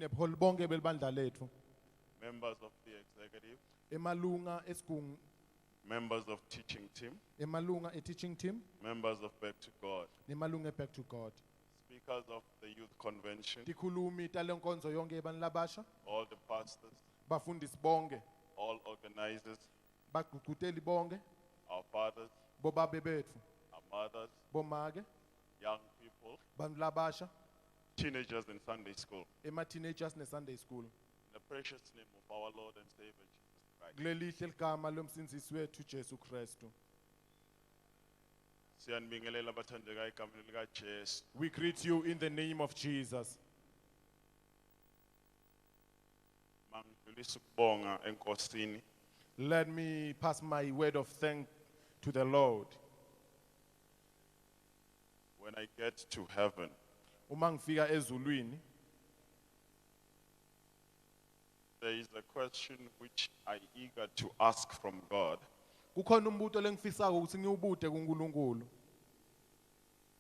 nebholi bonke belibandla lethu, members of the executive, emalunga esigungu, members of teaching team, emalunga teaching team, members of Back to God, nemalunga Back to God. speakers of the youth convention, Tikhulumi talenkonzo yonke ebanilabasha, all the pastors, bafundisi bonke, all organizers, bagqugquteli bonke, our fathers, bobabe bethu, our mothers, bomake, young people, banilabasha, teenagers in Sunday school. ema-teenagers ne-Sunday school. In the precious name of our Lord and Savior Jesus Christ. Kulelihle ligama lomsindisi wethu Jesu Kristu. Siyanibingelela abathandekayo egameni likaJesu. We greet you in the name of Jesus. Mangidlulisa ukubonga enkosini Let me pass my word of thanks to the Lord. when I get to heaven. Uma ngifika ezulwini, There is a question which I eager to ask from God. kukhona umbuto lengifisako ukuthi ngiwubude kuNkulunkulu.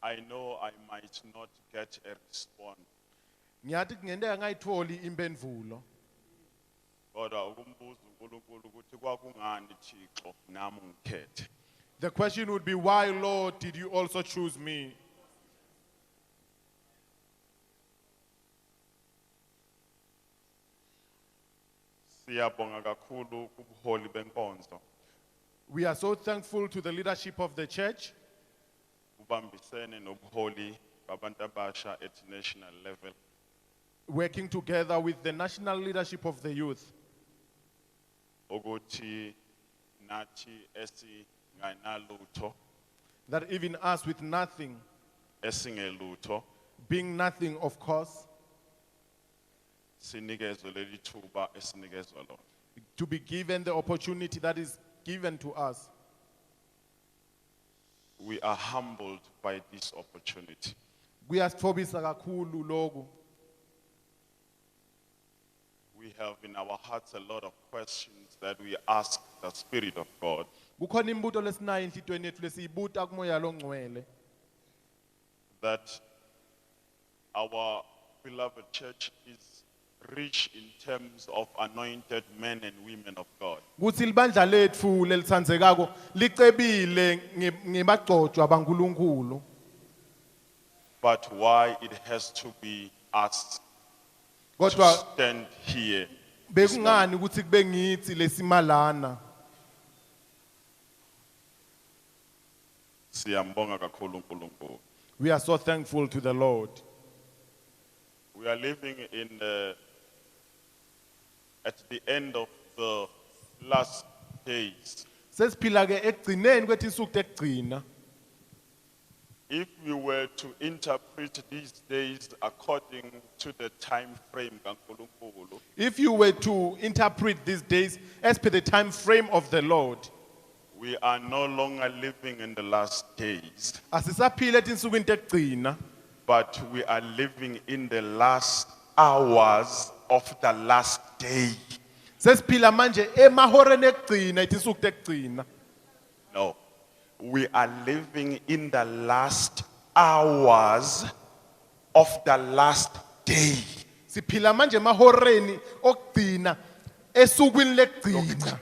I know I might not get a response. Ngiyathi kungenteka ngayitholi impendulo. Kodwa ukumbuza uNkulunkulu ukuthi kwakungani Thixo nami ungikhethe. The question would be, why, Lord, did you also choose me? Siyabonga kakhulu kubuholi benkonzo. We are so thankful to the leadership of the church, Ubambisene nobuholi babantu abasha at national level. working together with the national leadership of the youth, Ukuthi nathi esinganalutho, that even us with nothing, esingelutho, being nothing, of course, sinikezwe leli thuba esinikezwe lona. to be given the opportunity that is given to us. We are humbled by this opportunity. Kuyasithobisa kakhulu lokhu. We have in our hearts a lot of questions that we ask the Spirit of God. Kukhona imibuto lesinayo enhlitweni yethu lesiyibuta kumoya longcwele, That our beloved church is rich in terms of anointed men and women of God. kuthi libandla lethu lelitsandzekako licebile ngebagcotshwa baNkulunkulu. But why it has to be us to Kodwa stand here this morning? bekungani ukuthi kube ngithi lesimalana. Siyambonga kakhulu uNkulunkulu. We are so thankful to the Lord. We are living at the end of the last days. Sesiphila ke ekugcineni kwethinsuku tekugcina. If we were to interpret these days according to the time frame kaNkulunkulu, If you were to interpret these days as per the time frame of the Lord, we are no longer living in the last days, asisaphila etinsukwini tekugcina, but we are living in the last hours of the last day. sesiphila manje emahoreni ekugcina etinsuku tekugcina. No, we are living in the last hours of the last day. Siphila manje emahoreni okugcina esukwini lekugcina.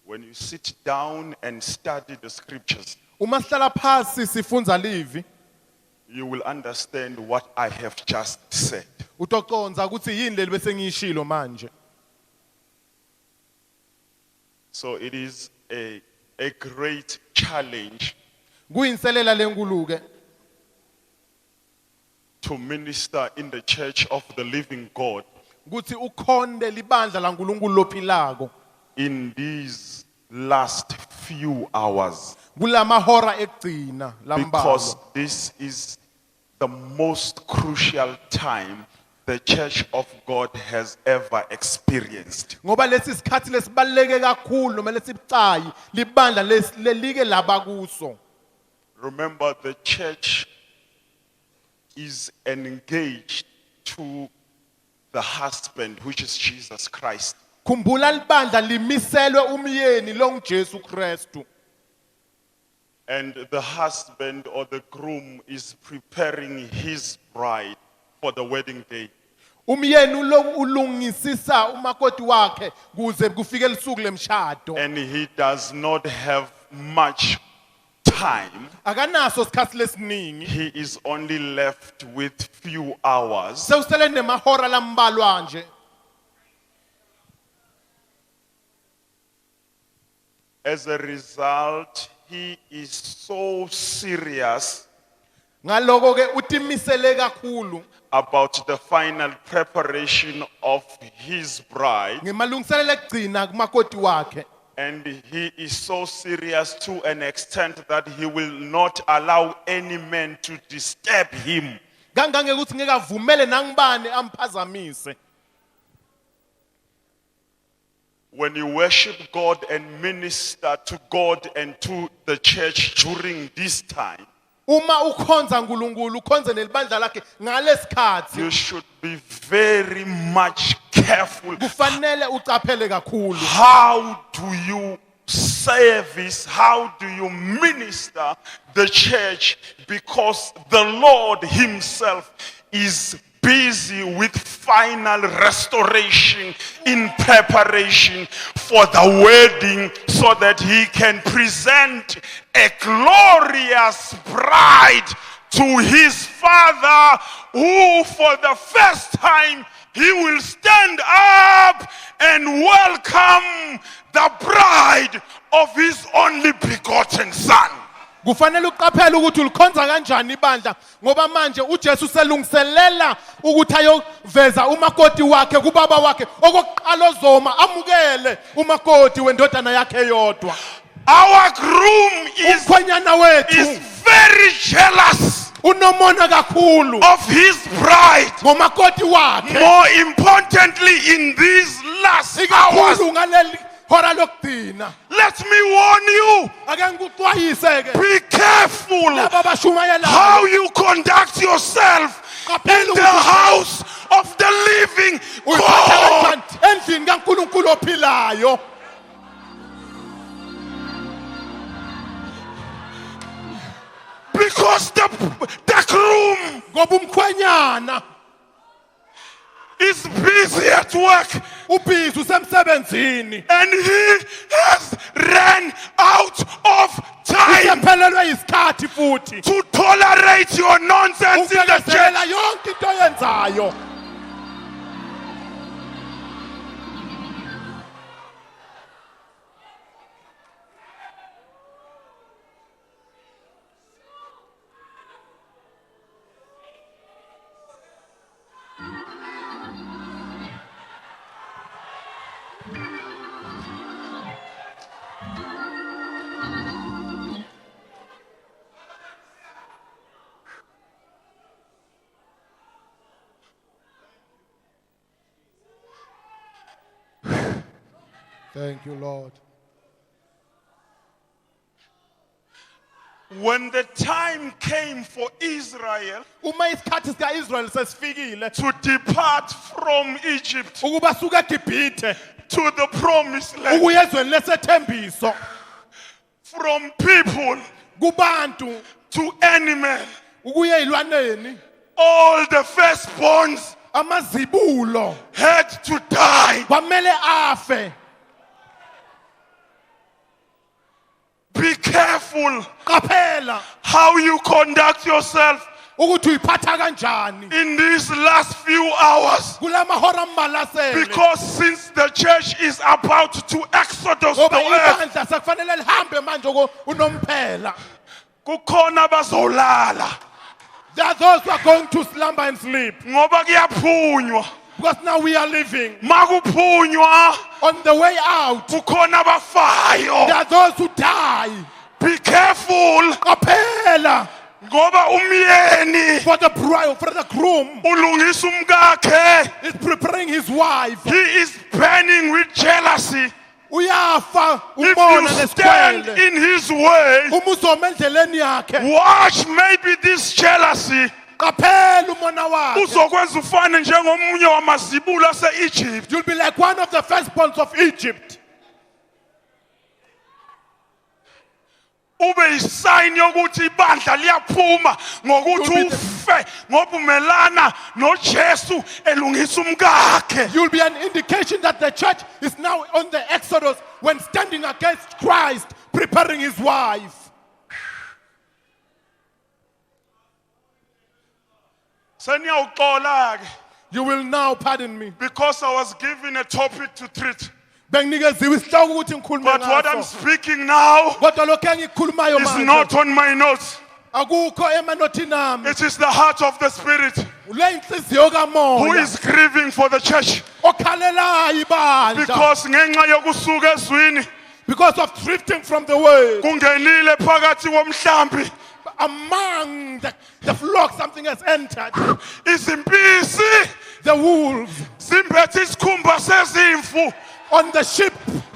When you sit down and study the scriptures, Uma sihlala phansi sifundza livi, you will understand what I have just said. utoconza ukuthi yini leli bese ngiyishilo manje. So it is a great challenge Kuyinselela lenkulu ke to minister in the church of the living God ukuthi ukhonde libandla laNkulunkulu lophilako in these last few hours, kulamahora ekugcina because lambalwa. this is the most crucial time the church of God has ever experienced. Ngoba lesi sikhathi lesibaleke kakhulu noma lesibucayi libandla lelike labakuso. Remember, the church is engaged to the husband, which is Jesus Christ. Khumbula libandla limiselwe umyeni longuJesu Kristu. And the husband or the groom is preparing his bride for the wedding day. Umyeni ulungisisa umakoti wakhe kuze kufike lisuku lemshado. And he does not have much time. Akanaso isikhathi lesiningi. He is only left with few hours. Sewusele nemahora lambalwa nje. As a result, he is so serious Ngaloko ke utimisele kakhulu about the final preparation of his bride. ngemalungiselelo ekugcina kumakoti wakhe. And he is so serious to an extent that he will not allow any man to disturb him. Kangange ukuthi ngeke avumele nangibani amphazamise. When you worship God and minister to God and to the church during this time, Uma ukhonza uNkulunkulu ukhonze nelibandla lakhe ngalesikhathi you should be very much careful. kufanele ucaphele kakhulu. How do you service? How do you minister the church? Because the Lord himself is busy with final restoration in preparation for the wedding so that he can present a glorious bride to his father, who for the first time he will stand up and welcome the bride of his only begotten son. Kufanele uqaphele ukuthi ulikhonza kanjani ibandla ngoba manje uJesu selungiselela ukuthi ayoveza umakoti wakhe kubaba wakhe okokuqala ozoma amukele umakoti wendodana yakhe yodwa. Our groom is Umkhwenyana wethu very jealous unomona kakhulu of his bride. ngomakoti wakhe. More importantly, in these last hours, Ikakhulu ngaleli hora lokugcina. let me warn you, Ake ngikuxwayise ke be careful laba bashumayelayo how you conduct yourself in the house of the living uyiphatha God. kanjani endlini kaNkulunkulu ophilayo. Because the groom Ngoba umkhwenyana is busy at work ubhizi usemsebenzini and he has ran out of time usephelelwe isikhathi futhi to tolerate your nonsense in the church. ubekezelela yonke into oyenzayo. Thank you, Lord. When the time came for Israel Uma isikhathi sika-Israel sesifikile to depart from Egypt ukuba suka eGibhithe to the promised land, ukuya ezweni lesethembiso, from people kubantu to animal, ukuya ezilwaneni, all the firstborns amazibulo had to die. kwamele afe. Be careful Qaphela how you conduct yourself ukuthi uyiphatha kanjani in these last few hours. kulamahora ambalasele, Because since the church is about to exodus ngoba the earth, ibandla sekufanele lihambe manje unomphela. kukhona bazolala There are those who are going to slumber and sleep ngoba kuyaphunywa. because now we are living. Makuphunywa On the way out, kukhona there bafayo. are those who die. Be careful Qaphela ngoba umyeni for the bride, for the groom ulungisa umkakhe. is preparing his wife. He is burning with jealousy. Uyafa If umona you stand nesikwele. in his way, Uma uzoma endleleni yakhe, watch maybe this jealousy qaphela umona wakhe. uzokwenza ufane njengomunye wamazibulo ase-Egypt. You'll be like one of the firstborns of Egypt. ube yisign yokuthi ibandla liyaphuma ngokuthi You'll be the- ufe ngoba umelana noJesu elungisa umkakhe. You'll be an indication that the church is now on the exodus when standing against Christ, preparing his wife. Seniyawuxola ke You will now pardon me. because I was given a topic to treat. Benginikezwe isihloko ukuthi ngikhulume But what I'm ngaso. speaking now Kodwa lokho engikukhulumayo is manje not on my notes. akukho emanothini ami. It is the heart of the Spirit Le inhliziyo who kamoya is grieving for the church. okhalelayo ibandla Because ngenxa yokusuka ezwini because of drifting from the word. kungenile phakathi komhlambi Among the flock something has entered. izimpisi The wolves zimbethe isikhumba sezimvu on the sheep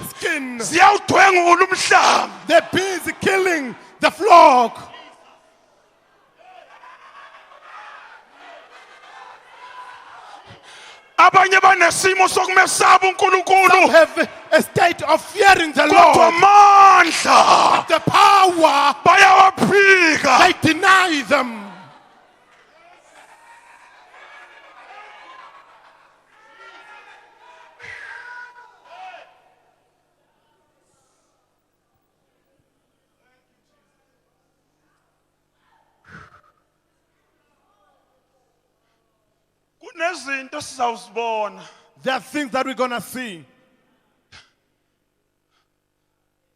skin. ziyawudwengula umhlambi. They're busy killing the flock. Abanye banesimo sokumesaba Some uNkulunkulu have a state of fearing the kodwa Lord. amandla The power, bayawaphika. they deny them. Kunezinto sizawuzibona. There are things that we're going to see.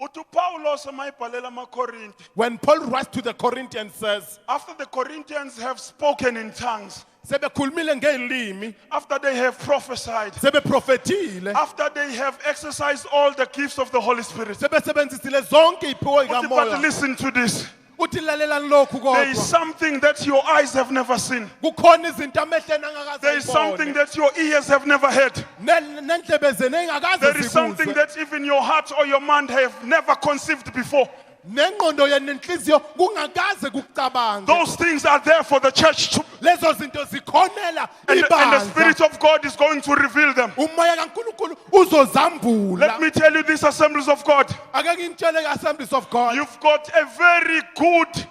Uthi uPawulos emayibhalela amaKorinte, When Paul writes to the Corinthians says, after the Corinthians have spoken in tongues, sebekhulumile ngezilimi, after they have prophesied, sebeprofetile, after they have exercised all the gifts of the Holy Spirit. sebesebenzisile zonke iphiwo But zikamoya. listen to this. Uthi lalelani lokhu There is kodwa. something that your eyes have never seen. Kukhona izinto amehlweni angakaze There is something zibone. that your ears have never heard. Nendlebe zenu engakaze There is something zikuzwe. that even your heart or your mind have never conceived before. Nengqondo yenu nenhliziyo kungakaze kukucabange. Those things are there for the church to, Lezo zinto zikhonela and the ibandla. Spirit of God is going to reveal them. Umoya kaNkulunkulu uzozambula. Let me tell you, these assemblies of God, Ake ngintshele ke-Assemblies of God. you've got a very good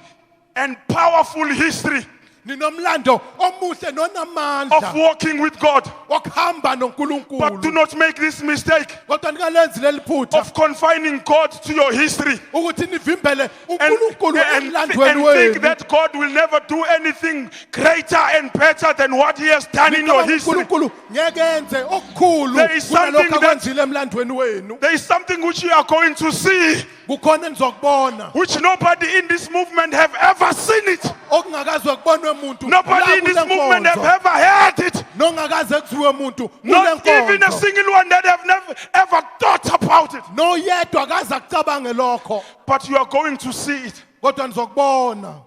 and powerful history Ninomlando omuhle of nonamandla walking with God. wokuhamba But do noNkulunkulu. not make this mistake Kodwa ningalenzi leli phutha of confining God to your history ukuthi nivimbele and, uNkulunkulu and emlandweni think wenu. that God will never do anything greater and better than what He has done in your history. uNkulunkulu ngeke enze okukhulu There is something kunalokho that- akwenzile emlandweni wenu. There is something which you are going to see, Kukhona enizokubona which nobody in this movement have ever seen it. okungakaze kubonwe umuntu. Nobody in this movement have ever heard it. Nongakaze kuziwe umuntu kule Not even a nkonzo. single one that have never ever thought about it. Noyedwa akaze akucabange lokho. But you are going to see it. Kodwa nizokubona.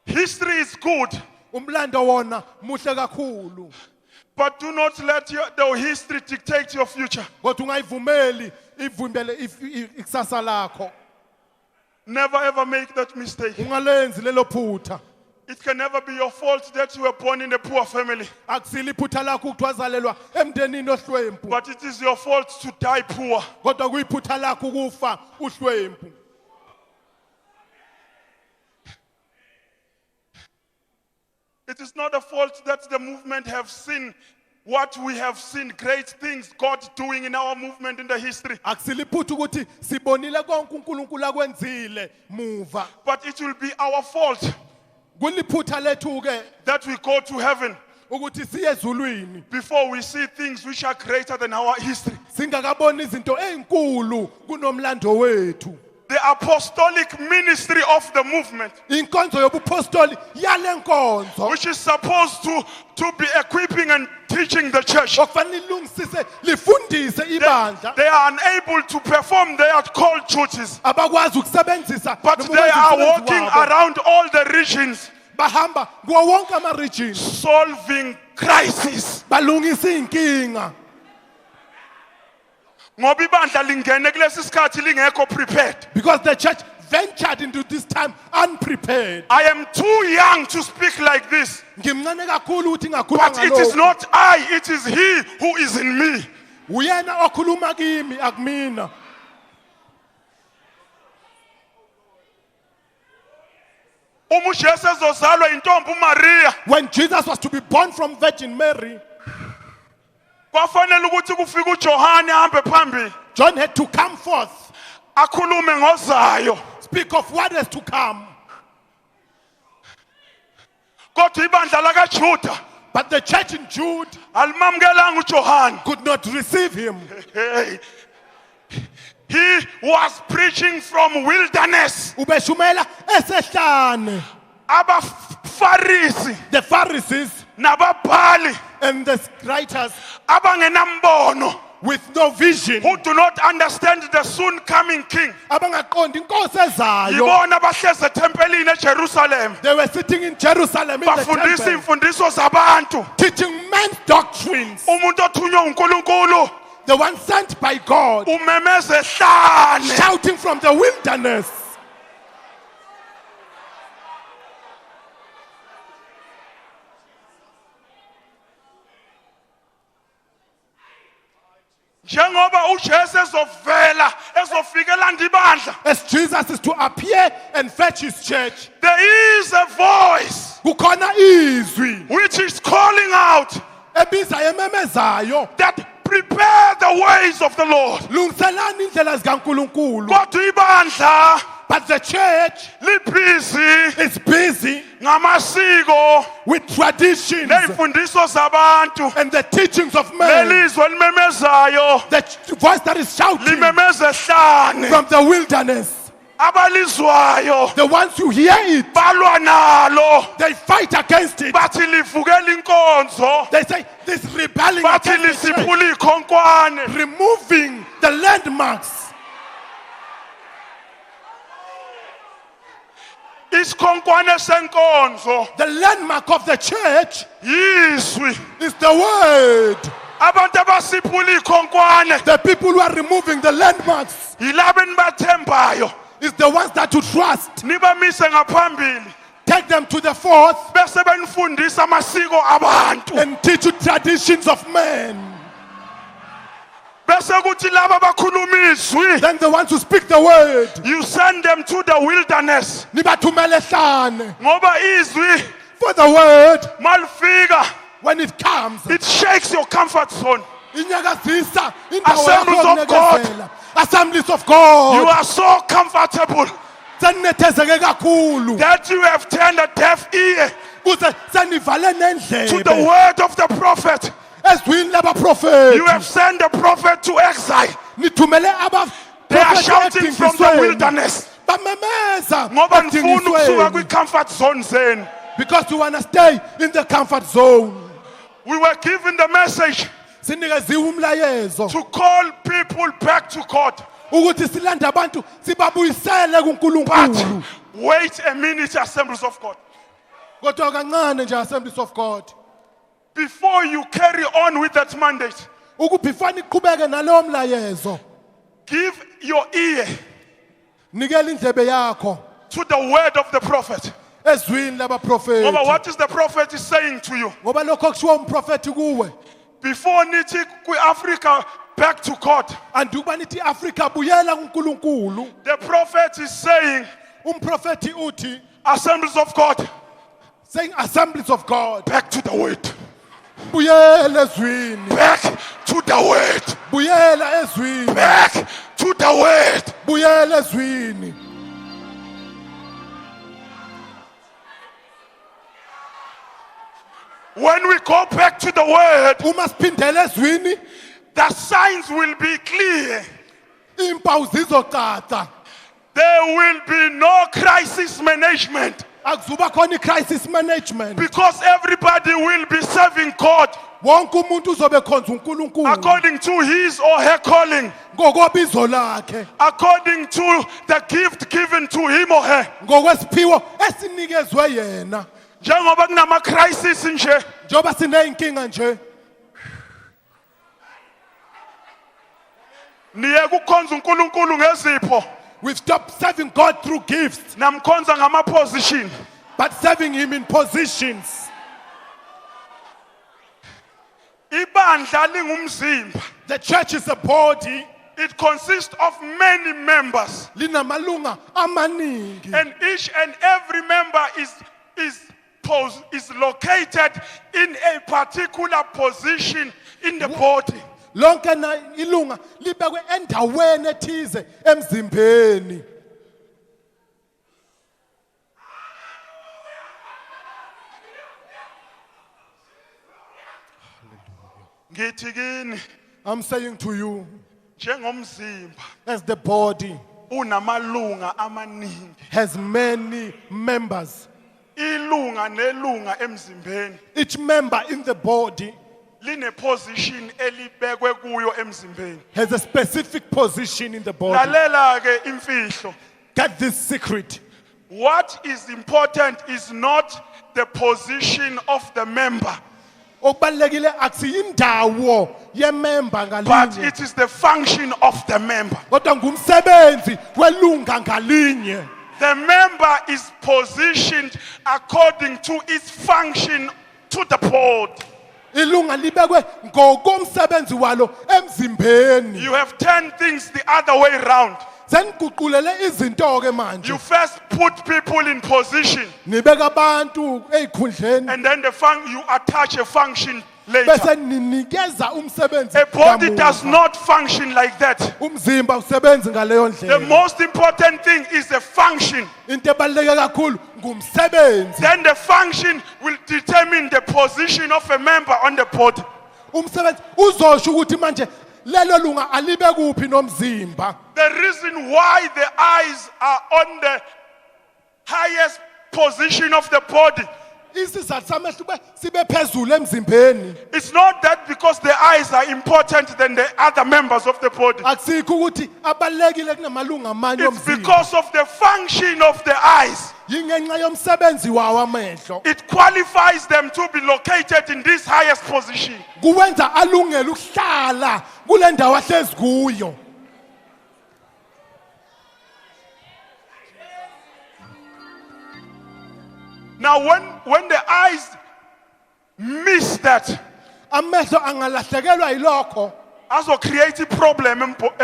History is good, Umlando wona muhle kakhulu. but do not let the history dictate your future. Kodwa ungayivumeli ivimbele ikusasa lakho. Never ever make that mistake. Ungalenzi lelo phutha. It can never be your fault that you were born in a poor family, Akusile iphutha lakho ukuthi wazalelwa emndenini ohlwempu. but it is your fault to die poor. Kodwa kuyiphutha lakho ukufa uhlwempu. It is not a fault that the movement have seen what we have seen, great things God doing in our movement in the history. Akusile iphutha ukuthi sibonile konke uNkulunkulu akwenzile muva. But it will be our fault Kuliphutha lethu ke that we go to heaven ukuthi siye ezulwini before we see things which are greater than our history. singakaboni izinto ezinkulu kunomlando wethu. The apostolic ministry of the movement, Inkonzo yobupostoli yale nkonzo which is supposed to be equipping and teaching the church, okufanele ilungisise lifundise ibandla they are unable to perform their called duties, abakwazi ukusebenzisa but noma they ukwenza are umsebenzi walking wabo. around all the regions, Bahamba kuwo wonke ama-region solving crises. balungisa iy'nkinga Ngoba ibandla lingene kulesi sikhathi lingekho prepared. because the church ventured into this time unprepared. I am too young to speak like this, Ngimncane kakhulu ukuthi ngakhuluma but it is ngalokhu. not I, it is He who is in me. uyena okhuluma kimi akumina. uJesu ezozalwa intombi uMaria When Jesus was to be born from Virgin Mary, kwafanele ukuthi kufike uJohane ahambe phambili John had to come forth, akhulume ngozayo speak of what is to come. kodwa ibandla lakaJuda But the church in Jude alimamkelanga uJohane. could not receive him. Hey. He was preaching from wilderness. Ubeshumela esehlane. Abafarisi The Pharisees nababhali and the writers abangenambono, with no vision, who do not understand the soon coming king. abangaqondi inkosi ezayo. Yibona abahleze tempelini eJerusalem They were sitting in Jerusalem in the bafundisa temple, imfundiso zabantu. teaching men's doctrines. Umuntu othunywe uNkulunkulu The one sent by God, umemeza ehlane. shouting from the wilderness. Njengoba uJesu ezovela ezofika elanda ibandla, As Jesus is to appear and fetch his church, there is a voice kukhona izwi which is calling out ebiza ememezayo, that prepare the ways of the Lord. lungiselani indlela zikaNkulunkulu. Kodwa ibandla But the church libusy is busy ngamasiko with traditions nezimfundiso zabantu. and the teachings of men. Lelizwe limemezayo The voice that is shouting limemeza ehlane. from the wilderness, Abalizwayo the ones who hear it, balwa nalo, they fight against it. bathi livukela inkonzo, They say this rebelling bathi against the church, lisiphula ikhonkwane. removing the landmarks. Isikhonkwane senkonzo The landmark of the church yizwi. is the word. Abantu abasiphula ikhonkwane The people who are removing the landmarks yilabo enibathembayo, is the ones that you trust. nibamise ngaphambili Take them to the fourth bese benifundisa amasiko abantu. and teach you traditions of men. Bese kuthi laba abakhuluma izwi, Then the ones who speak the word, you send them to the wilderness. nibathumele ehlane. Ngoba izwi For the word, malifika, when it comes, it shakes your comfort zone. inyakazisa indawo Assemblies yakho of God. yokunekezela. Assemblies of You God. are so comfortable Senethezeke kakhulu. that you have turned a deaf ear Kuze senivale to the nendlebe. word of the prophet. Ezwini You labaprofeti. have sent the prophet to exile. Nithumele They are abaprofeti shouting from the ekudingisweni. wilderness. Bamemeza Ngoba nifuna ukusuka ekudingisweni. kwi-comfort zone zenu. Because you want to stay in the comfort zone. We were given the message Sinikeziwe umlayezo to call people back to God. ukuthi silande abantu sibabuyisele But kuNkulunkulu. wait a minute, Assemblies of God. Kodwa kancane nje Assemblies of God. Before you carry on with that mandate, Ukubhifana iqhubeke nalowo mlayezo. give your ear Nikela indlebe yakho to the word of the prophet. ezwini labaprofeti. Ngoba what is the prophet is saying to you? Ngoba lokho kushiwo umprofeti kuwe. Before nithi kwi-Africa back to God, Anduba nithi Africa buyela kuNkulunkulu. the prophet is saying, Umprofeti uthi Assemblies of God, saying Assemblies of God. back to the word. Buyela ezwini. Back to the word. Buyela ezwini. Back to the word. Buyela ezwini. When we go back to the word, Uma siphindela ezwini, the signs will be clear. impawu zizocaca. There will be no crisis management Akuzuba khona i-crisis management. because everybody will be serving God Wonke umuntu uzobe khonza uNkulunkulu according to his or her calling, ngokobizo lakhe, according to the gift given to him or her. ngokwesiphiwo esinikezwe yena. Njengoba kunama crisis nje, Njoba sineyinkinga nje, niye kukhonza uNkulunkulu ngezipho, we've stopped serving God through gifts, namkhonza ngama position. but serving him in positions. Ibandla ibandla lingumzimba. The church is a body. It consists of many members, Linamalunga amaningi. and each and every member is located in a particular position in the body. Lonke na ilunga libekwe endaweni ethize emzimbeni. Ngithi kini I'm saying to you, njengomzimba as the body unamalunga amaningi. has many members, Ilunga nelunga emzimbeni each member in the body line position elibekwe kuyo emzimbeni. has a specific position in the body. Lalela ke imfihlo. Get this secret. What is important is not the position of the member, Okubalekile akusiyindawo yemember but ngalinye, it is the function of the member. kodwa ngumsebenzi welunga ngalinye. The member is positioned according to its function to the body. Ilunga libekwe ngokomsebenzi walo emzimbeni. You have 10 things the other way around. Seniguqulele izinto ke You manje. first put people in position, Nibeka abantu ezikhundleni and then you attach a function later. bese ninikeza umsebenzi. A body kamuva. does not function like that. Umzimba usebenzi ngaleyo The ndlela. most important thing is the function. Into ebaluleke kakhulu ngumsebenzi. Then the function will determine the position of a member on the body. Umsebenzi uzosho ukuthi manje lelo lunga alibe kuphi nomzimba. The reason why the eyes are on the highest position of the body, Isizathu samehlo kube sibe phezulu emzimbeni. it's not that because the eyes are important than the other members of the body. Akusikho ukuthi abalekile kunamalunga amanye It's omzimba. because of the function of the eyes. Yingenxa yomsebenzi wawo amehlo. It qualifies them to be located in this highest position. Kuwenza alungele ukuhlala kule ndawo ahlezi kuyo. Now when the eyes miss that, Amehlo angalahlekelwa yilokho also create a problem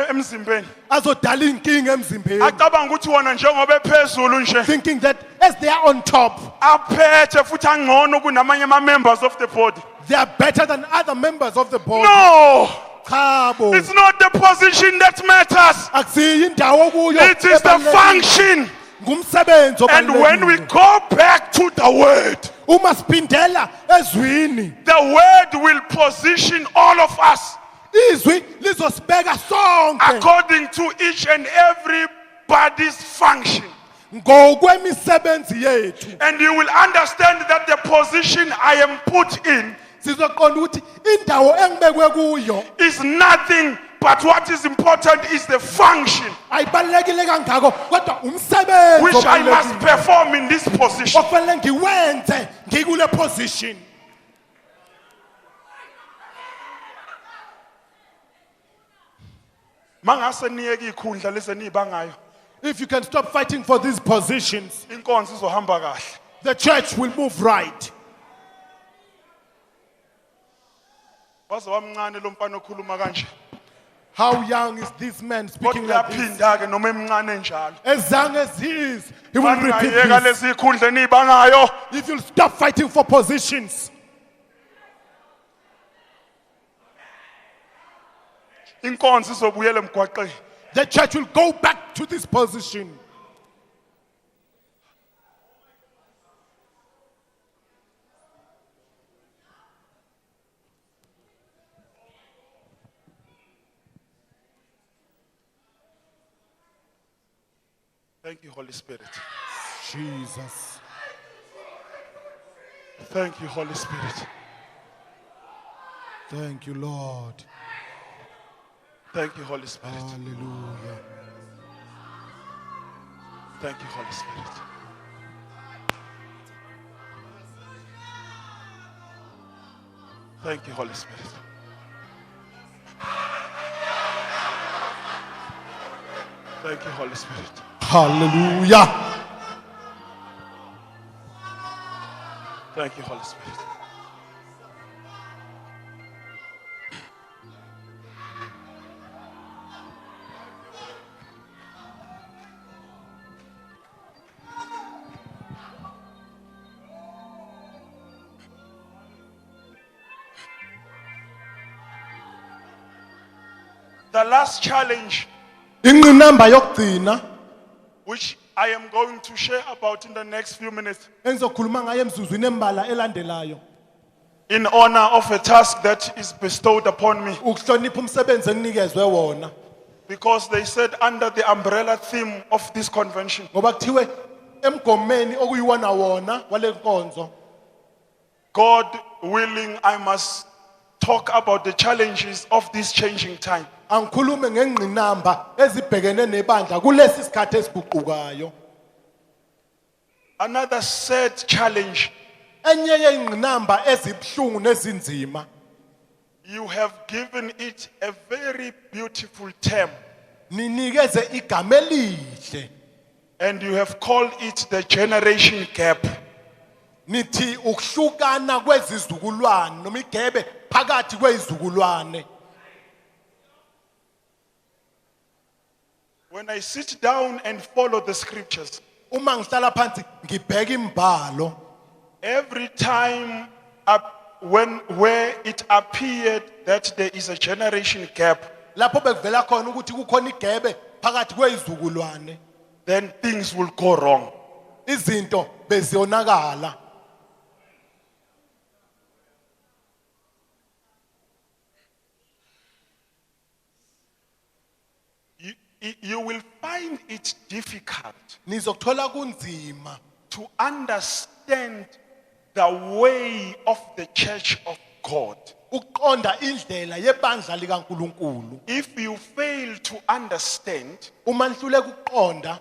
emzimbeni. azodala inkinga emzimbeni. Acabanga ukuthi wona njengoba ephezulu nje Thinking that as they are on top, aphethe futhi angcono kunamanye ama members of the body. they are better than other members of the body. No, Chabo. it's not the position that matters. Akusiyo indawo kuyo. It is the ebalulekile. function. Ngumsebenzi And when we obalulekile. go back to the word, Uma siphindela ezwini, the word will position all of us izwi lizosibeka sonke according to each and everybody's function. ngokwemisebenzi yethu. And you will understand that the position I am put in Sizoqonda ukuthi indawo engibekwe kuyo is nothing but what is important is the function ayibalekile kangako, kodwa umsebenzi which I must obalulekile perform in this position. ofanele ngiwenze ngikule position. Mangase niyeke ikhundla lese nibangayo, If you can stop fighting for these positions, inkonzo izohamba kahle. the church will move right. Waze wamncane lo mfana okhuluma kanje. How young is this man speaking Kodwa like this? uyaphinda ke noma emncane njalo. As young as he is, he will repeat Mangayeka this. lezi ikhundla nibangayo. If you'll stop fighting for positions, Inkonzo izobuyela emgwaqeni. the church will go back to this position. Thank you, Holy Spirit. Jesus. Thank you, Holy Spirit. Thank you, Lord. Thank you, Holy Spirit. Hallelujah. Thank you, Holy Spirit. Thank you, Holy Spirit. Thank you, Holy Spirit. Hallelujah. Thank you, Holy Spirit. The last challenge, Ingqinamba yokugcina which I am going to share about in the next few minutes, engizokhuluma ngayo emzuzwini embala elandelayo. in honor of a task that is bestowed upon me. Ukuhlonipha umsebenzi enginikezwe wona. Because they said under the umbrella theme of this convention, Ngoba kuthiwe emgomeni okuyiwona wona wale nkonzo. God willing, I must talk about the challenges of this changing time. Angikhulume ngengqinamba ezibhekene nebandla kulesi sikhathi esiguqukayo. Another sad challenge, Enye yengqinamba ezibhlungu nezinzima. you have given it a very beautiful term, Ninikeze igama elihle. and you have called it the generation gap. Nithi ukuhlukana kwezizukulwane noma igebe phakathi kwezizukulwane. When I sit down and follow the scriptures, Uma ngihlala phansi ngibheka imbalo, every time where it appeared that there is a generation gap, lapho bekuvela khona ukuthi kukhona igebe phakathi kwezizukulwane, then things will go wrong. izinto bezionakala. You will find it difficult Nizokuthola kunzima to understand the way of the church of God ukuqonda indlela yebandla likaNkuluNkulu. if you fail to understand Uma nihluleka ukuqonda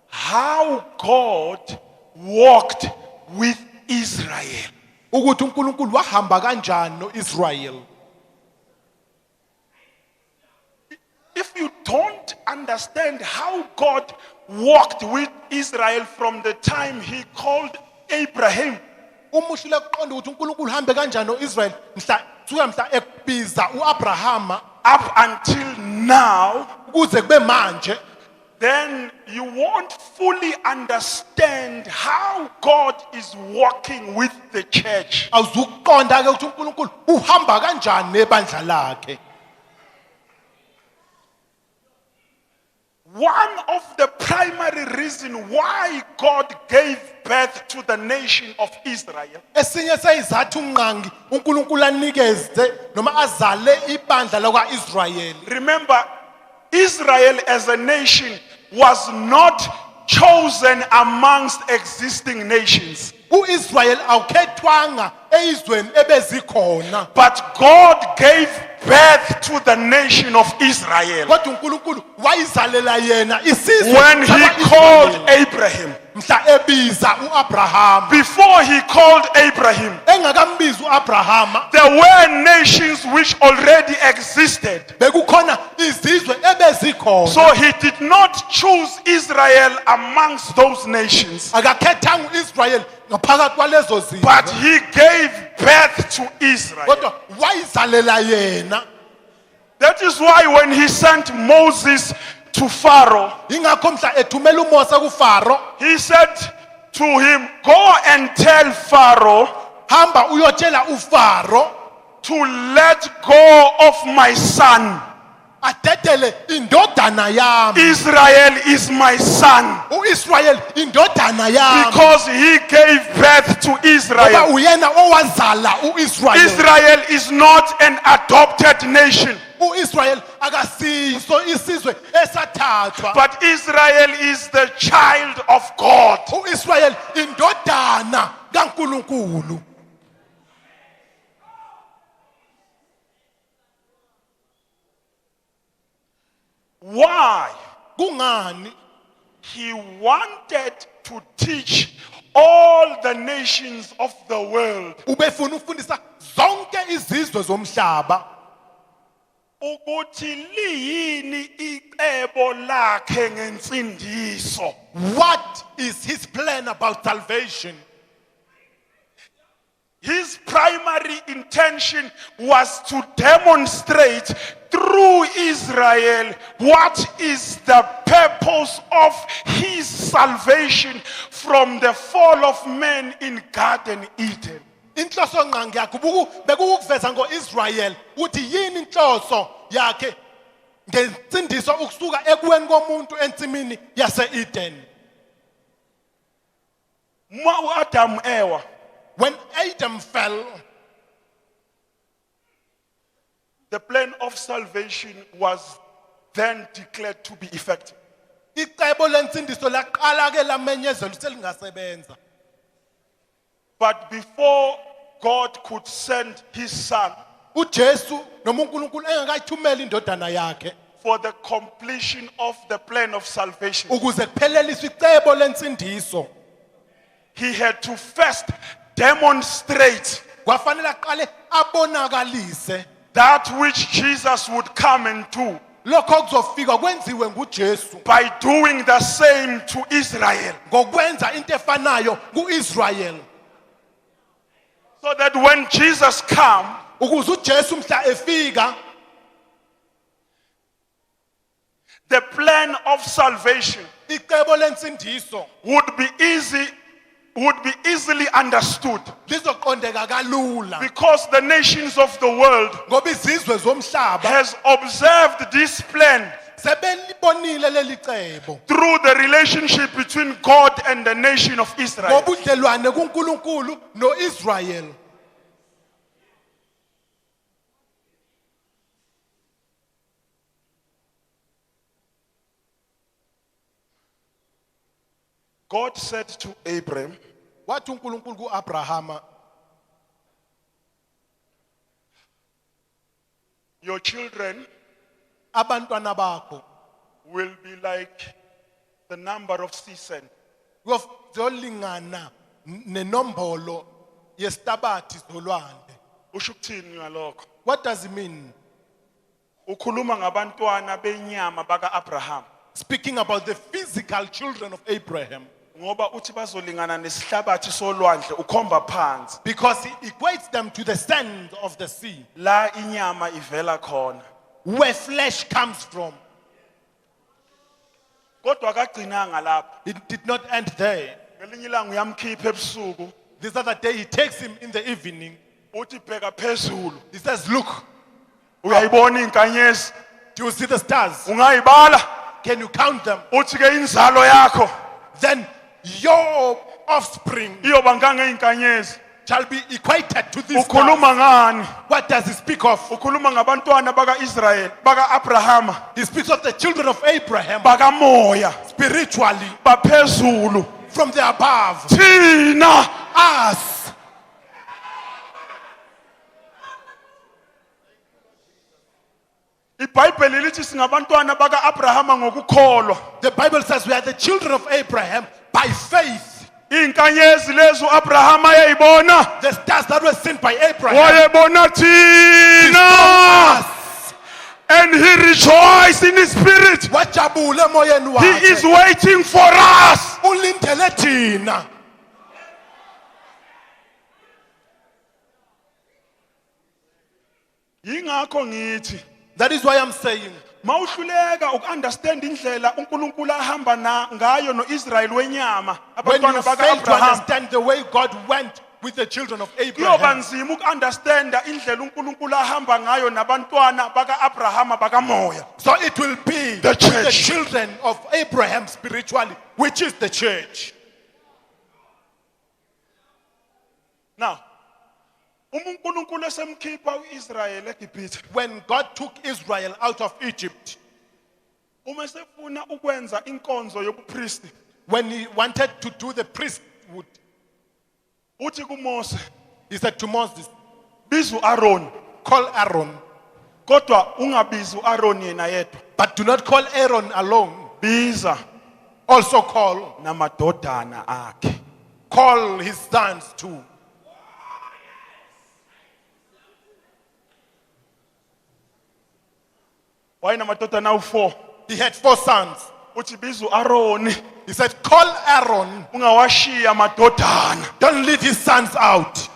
how God walked with Israel. ukuthi uNkulunkulu wahamba kanjani noIsrael. If you don't understand how God walked with Israel from the time he called Abraham, Uma uhluleka ukuqonda ukuthi uNkulunkulu hambe kanjani noIsrael mhla ekubiza uAbrahama up until now, kuze kube manje, then you won't fully understand how God is walking with the church. awuzukuqonda ke ukuthi uNkulunkulu uhamba kanjani nebandla lakhe. One of the primary reasons why God gave birth to the nation of Israel Esinye seyizathu unqangi uNkulunkulu anikeze noma azale ibandla lakwaIsrayeli. remember, Israel as a nation was not chosen amongst existing nations, uIsrael awukhethwanga ezweni ebezikhona, but God gave birth to the nation of Israel kodwa uNkulunkulu wayizalela yena isizwe when he sakwa-Israyeli. called Abraham. Mhla ebiza uAbraham, Before he called Abraham, engakambizi uAbrahama there were nations which already existed. bekukhona izizwe ebezikhona. So he did not choose Israel amongst those nations, Akakhethanga uIsrael ngaphakathi kwalezo zizwe, but he gave birth to Israel. kodwa wayizalela yena. That is why when he sent Moses to Pharaoh, Ingakho mhla ethumela uMose kuFaro, he said to him, "Go and tell Pharaoh hamba uyotshela uFaro to let go of my son. adedele indodana yami. Israel is my son." uIsrael indodana yami, Because he gave birth to ngoba Israel. uyena owazala uIsrael. Israel is not an adopted nation, uIsrael akasiso isizwe esathathwa. but Israel is the child of God. uIsrael indodana kaNkulunkulu. Why? Kungani He wanted to teach all the nations of the world ubefuna ukufundisa zonke izizwe zomhlaba ukuthi liyini icebo lakhe ngensindiso. what is his plan about salvation. His primary intention was to demonstrate through Israel what is the purpose of his salvation from the fall of man in Garden Eden. Inhloso nqangi yakhe bekukuveza ngoIsrael ukuthi yini inhloso yakhe ngensindiso ukusuka ekuweni komuntu ensimini yase-Eden. Ma uAdam ewa, When Adam fell, the plan of salvation was then declared to be effective. icebo lensindiso laqala ke lamenyezelwa selingasebenza. But before God could send his son uJesu noma uNkulunkulu engakayithumela indodana yakhe for the completion of the plan of salvation, ukuze kupheleliswe icebo lensindiso, he had to first demonstrate kwafanele aqale abonakalise that which Jesus would come and do lokho kuzofika kwenziwe nguJesu by doing the same to Israel. ngokwenza into efanayo kuIsrael, So that when Jesus comes, ukuze uJesu mhla efika the plan of salvation icebo lensindiso would be easily understood, lizoqondeka kalula because the nations of the world ngoba izizwe zomhlaba has observed this plan sebelibonile leli cebo through the relationship between God and the nation of Israel. ngobudlelwane kuNkulunkulu noIsrael. God said to Abram, Wathi uNkulunkulu kuAbrahama, your children abantwana bakho will be like the number of sea sand. zolingana nenombolo yestabathi zolwandle. Usho ukuthini ngalokho? What does it mean? Ukhuluma ngabantwana benyama baka Abraham. Speaking about the physical children of Abraham, Ngoba uthi bazolingana nesihlabathi solwandle ukhomba phansi. because he equates them to the sand of the sea, La inyama ivela khona. where flesh comes from. Kodwa akagcinanga lapho. It did not end there. Ngelinye ilanga uyamkhipha ebusuku, This other day he takes him in the evening. uthi bheka phezulu. He says, look, Uyayibona inkanyezi? do you see the stars? Ungayibala? Can you count them? Uthi ke inzalo yakho Then your offspring iyoba ngangeinkanyezi. shall be equated to these stars. Ukhuluma ngani? What does he speak of? Ukhuluma ngabantwana baka Israel, baka Abraham, He speaks of the children of Abraham baka moya, spiritually baphezulu. from the above. Thina Us. iBhayibheli lithi singabantwana baka Abraham ngokukholwa. The Bible says we are the children of Abraham by faith. Inkanyezi lezo Abraham ayayibona. The stars that were seen by Abraham. Wayebona thina. Us. And he rejoiced in his spirit. Wajabule emoyeni He is wakhe. waiting for us. Ulindele thina. Yingakho ngithi That is why I'm saying, mawuhluleka ukunderstand indlela uNkulunkulu ahamba ngayo noIsrael wenyama when you abantwana baka fail to Abraham, understand the way God went with the children of kuyoba Abraham, nzima ukunderstanda indlela uNkulunkulu ahamba ngayo nabantwana baka Abraham baka moya. so it will be The with the church. children of Abraham spiritually, which is the church. Now, uNkulunkulu esemkhipha uIsrael eGibhithe, When God took Israel out of Egypt, uma sefuna ukwenza inkonzo yobupristi, when he wanted to do the priesthood, uthi kuMose, he said to Moses, biza uAaron, call Aaron, kodwa ungabizi uAaron yena yedwa. but do not call Aaron alone. Biza Also call namadodana akhe. his sons too. Wayenamadodana awu4. He had 4 sons. Uthi biza uAaron, He said, call Aaron, ungawashiya amadodana. don't leave his sons out.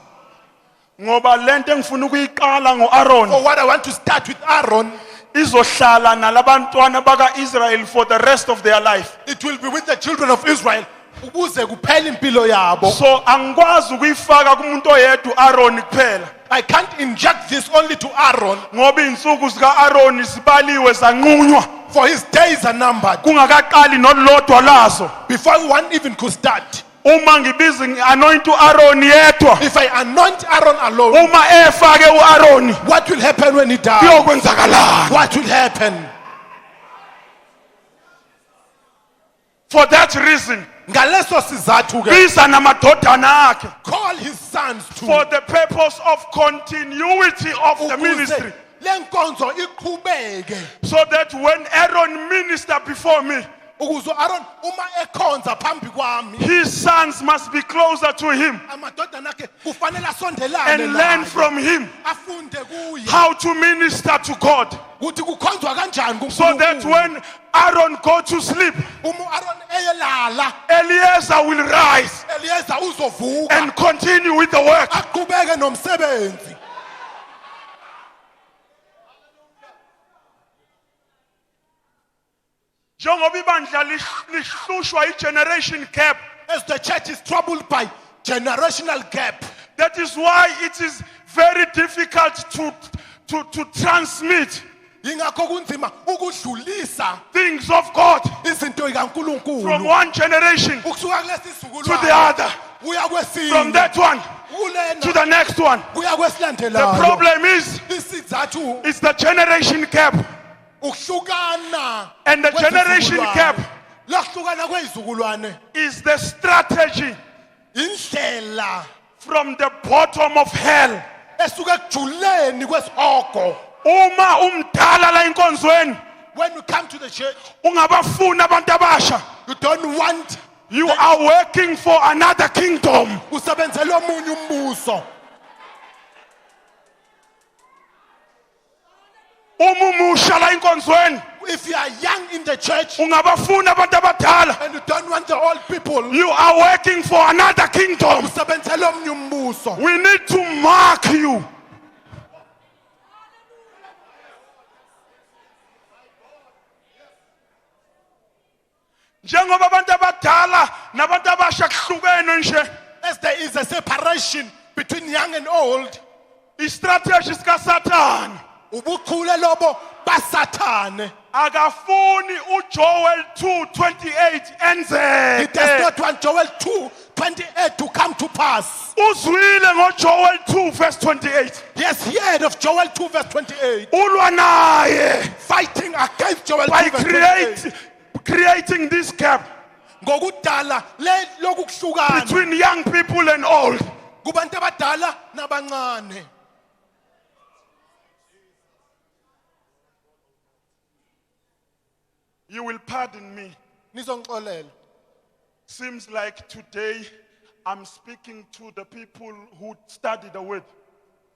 Ngoba lento engifuna ukuyiqala ngoAaron For what I want to start with Aaron, izohlala nalabantwana baka Israel for the rest of their life. it will be with the children of Israel ukuze kuphele impilo yabo. So angikwazi ukuyifaka kumuntu oyedwa uAaron kuphela. I can't inject this only to Aaron, Ngoba insuku zikaAaron zibaliwe zanqunywa for his days are numbered kungakaqali nolodwa lazo. before one even could start. Uma ngibiza anoint uAaron yedwa, If I anoint Aaron alone, uma efake uAaron what will happen when he dies? kuyokwenzakalani? What will happen? For that reason, Ngaleso sizathu ke, biza namadodana akhe call his sons to for the purpose of continuity of the ministry, lenkonzo iqhubeke, so that when Aaron ministered before me, ukuze Aaron uma ekhonza phambi kwami, his sons must be closer to him amadodana akhe kufanele asondelane and learn naye, from him afunde kuye how to minister to God, ukuthi kukhonzwa kanjani so that kuNkulunkulu. when Aaron go to sleep, Uma Aaron eyelala, Eliezer will rise Eliezer uzovuka and continue with the work. aqhubeke nomsebenzi. Njengoba ibandla lihlushwa i-generation gap, As the church is troubled by generational gap, that is why it is very difficult to transmit yingakho kunzima ukudlulisa things of God izinto from zikaNkulunkulu one generation ukusuka kulesi to the sizukulwane other, kuya from kwesinye that one kulena to the next one. kuya The kwesilandelayo. problem is, Isizathu it's the generation gap. ukuhlukana And the generation kwezizukulwane. gap Lahlukana kwezizukulwane is the strategy indlela from the bottom of hell. esuka ekujuleni kwesihogo. Uma umdala la enkonzweni, When you come to the church, ungabafuni abantu abasha. you don't want You are working for another kingdom. usebenzela omunye umbuso. Uma umusha la enkonzweni, If you are young in the church ungabafuni abantu abadala. and you don't want the old people, You are working for another kingdom. usebenzela omunye umbuso. We need to mark you. Njengoba abantu abadala nabantu abasha kuhlukene nje, As there is a separation between young and old, istrategy sikaSathane ubuchule lobo basathane. akafuni uJoel 2:28 He does enzeke. not want Joel 2:28 to come to pass. Uzwile ngoJoel 2:28. He has heard of Joel 2:28, Ulwa naye fighting against Joel by 2:28. creating this gap Ngokudala lokhu kuhlukana between young people and old. kubantu abadala nabancane. You will pardon me. Nizongixolela. Seems like today I'm speaking to the people who study the word.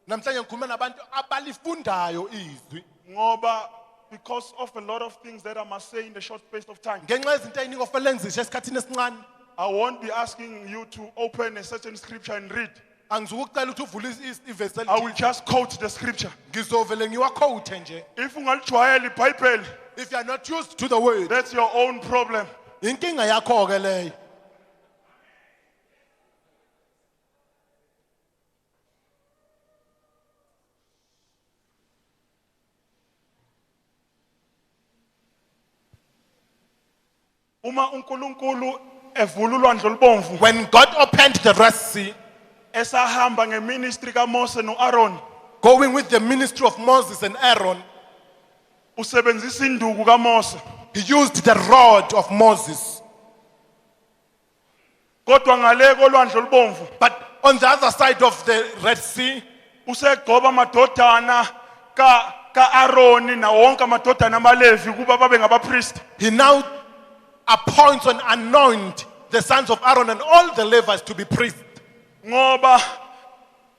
Namhlanje ngikhuluma nabantu abalifundayo izwi. Ngoba, because of a lot of things that I must say in the short space of time, Ngenxa yezinto eziningi ofanele ngizisho esikhathini esincane. I won't be asking you to open a certain scripture and read. Angizukucela ukuthi uvule ivesi I will just quote the scripture. ngizovele ngiwaquote nje. If ungalijwayeli iBhayibheli, If you are not used to the word, that's your own problem. inkinga yakho ke leyo. Uma uNkulunkulu evula ulwandle olubomvu, When God opened the Red Sea, esahamba ngeministry kaMose noAaron, going with the ministry of Moses and Aaron, usebenzisa induku kaMose. he used the rod of Moses. Kodwa ngale kolwandle olubomvu, But on the other side of the Red Sea, usegcoba amadodana kaAaroni na wonke amadodana amaLevi kuba babe ngabapriest. he now appoints and anoints the sons of Aaron and all the Levites to be priests. Ngoba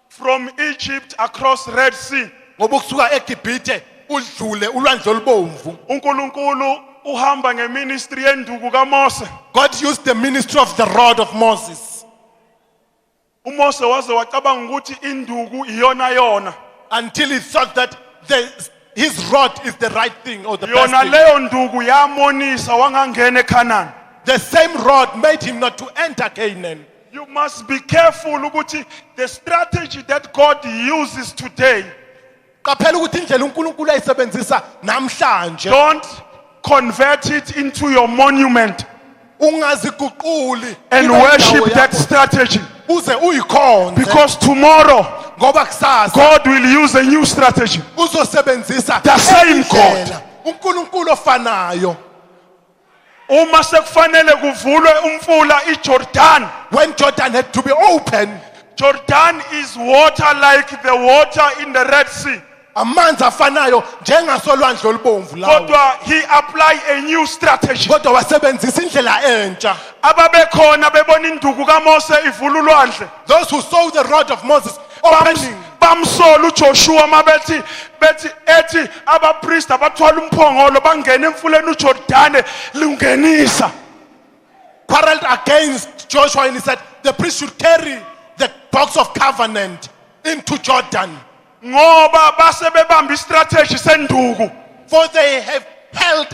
from Egypt across Red Sea, Ngoba ukusuka eGibhithe udlule ulwandle olubomvu. uNkulunkulu uhamba ngeministry yenduku kaMose. God used the ministry of the rod of Moses uMose waze wacabanga ukuthi induku iyona yona. until he thought that his rod is the right thing or the best Yona thing. leyo nduku yamonisa wangangena eKhanani. The same rod made him not to enter Canaan. You must be careful ukuthi the strategy that God uses today. Qaphela ukuthi indlela uNkulunkulu ayisebenzisa namhlanje Don't convert it into your monument ungaziguquli and ibe worship indawo that yakho, strategy. uze uyikhonze Because tomorrow ngoba kusasa God will use a new strategy. uzosebenzisa The same enye indlela. uNkulunkulu ofanayo. Uma sekufanele kuvulwe umfula iJordan. When Jordan had to be open, Jordan is water like the water in the Red Sea. amanzi afanayo njengasolwandle olubomvu lawo, Kodwa he apply a new strategy. kodwa wasebenzisa indlela entsha. Ababekhona bebona induku kaMose ivula ulwandle. Those who saw the rod of Moses opening, Bamsola uJoshua mabethi ethi abapriest abathwala umphongolo bangena emfuleni uJordan lungenisa. quarreled against Joshua and he said the priest should carry the box of covenant into Jordan, Ngoba base bebamba istrategy senduku. for they have held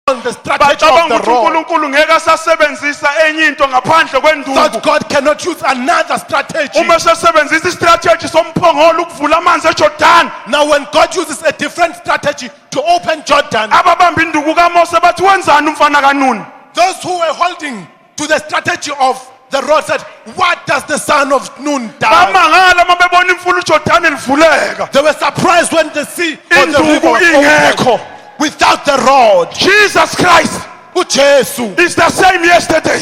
on the strategy of Bacabanga the ukuthi rod. uNkulunkulu ngeke asasebenzisa enye into ngaphandle kwenduku. That God cannot use another strategy. Uma sesebenzisa istrategy somphongolo ukuvula amanzi eJordan. Now when God uses a different strategy to open Jordan, Ababamba induku kaMose bathi wenzani umfana kaNuni? those who were holding to the strategy of the rod said, what does the son of Nun do? Bamangala mabebona imfula uJordan livuleka. They were surprised when the sea or the river Induku was ingekho. opened. Without the rod, Jesus Christ uJesu is the same yesterday.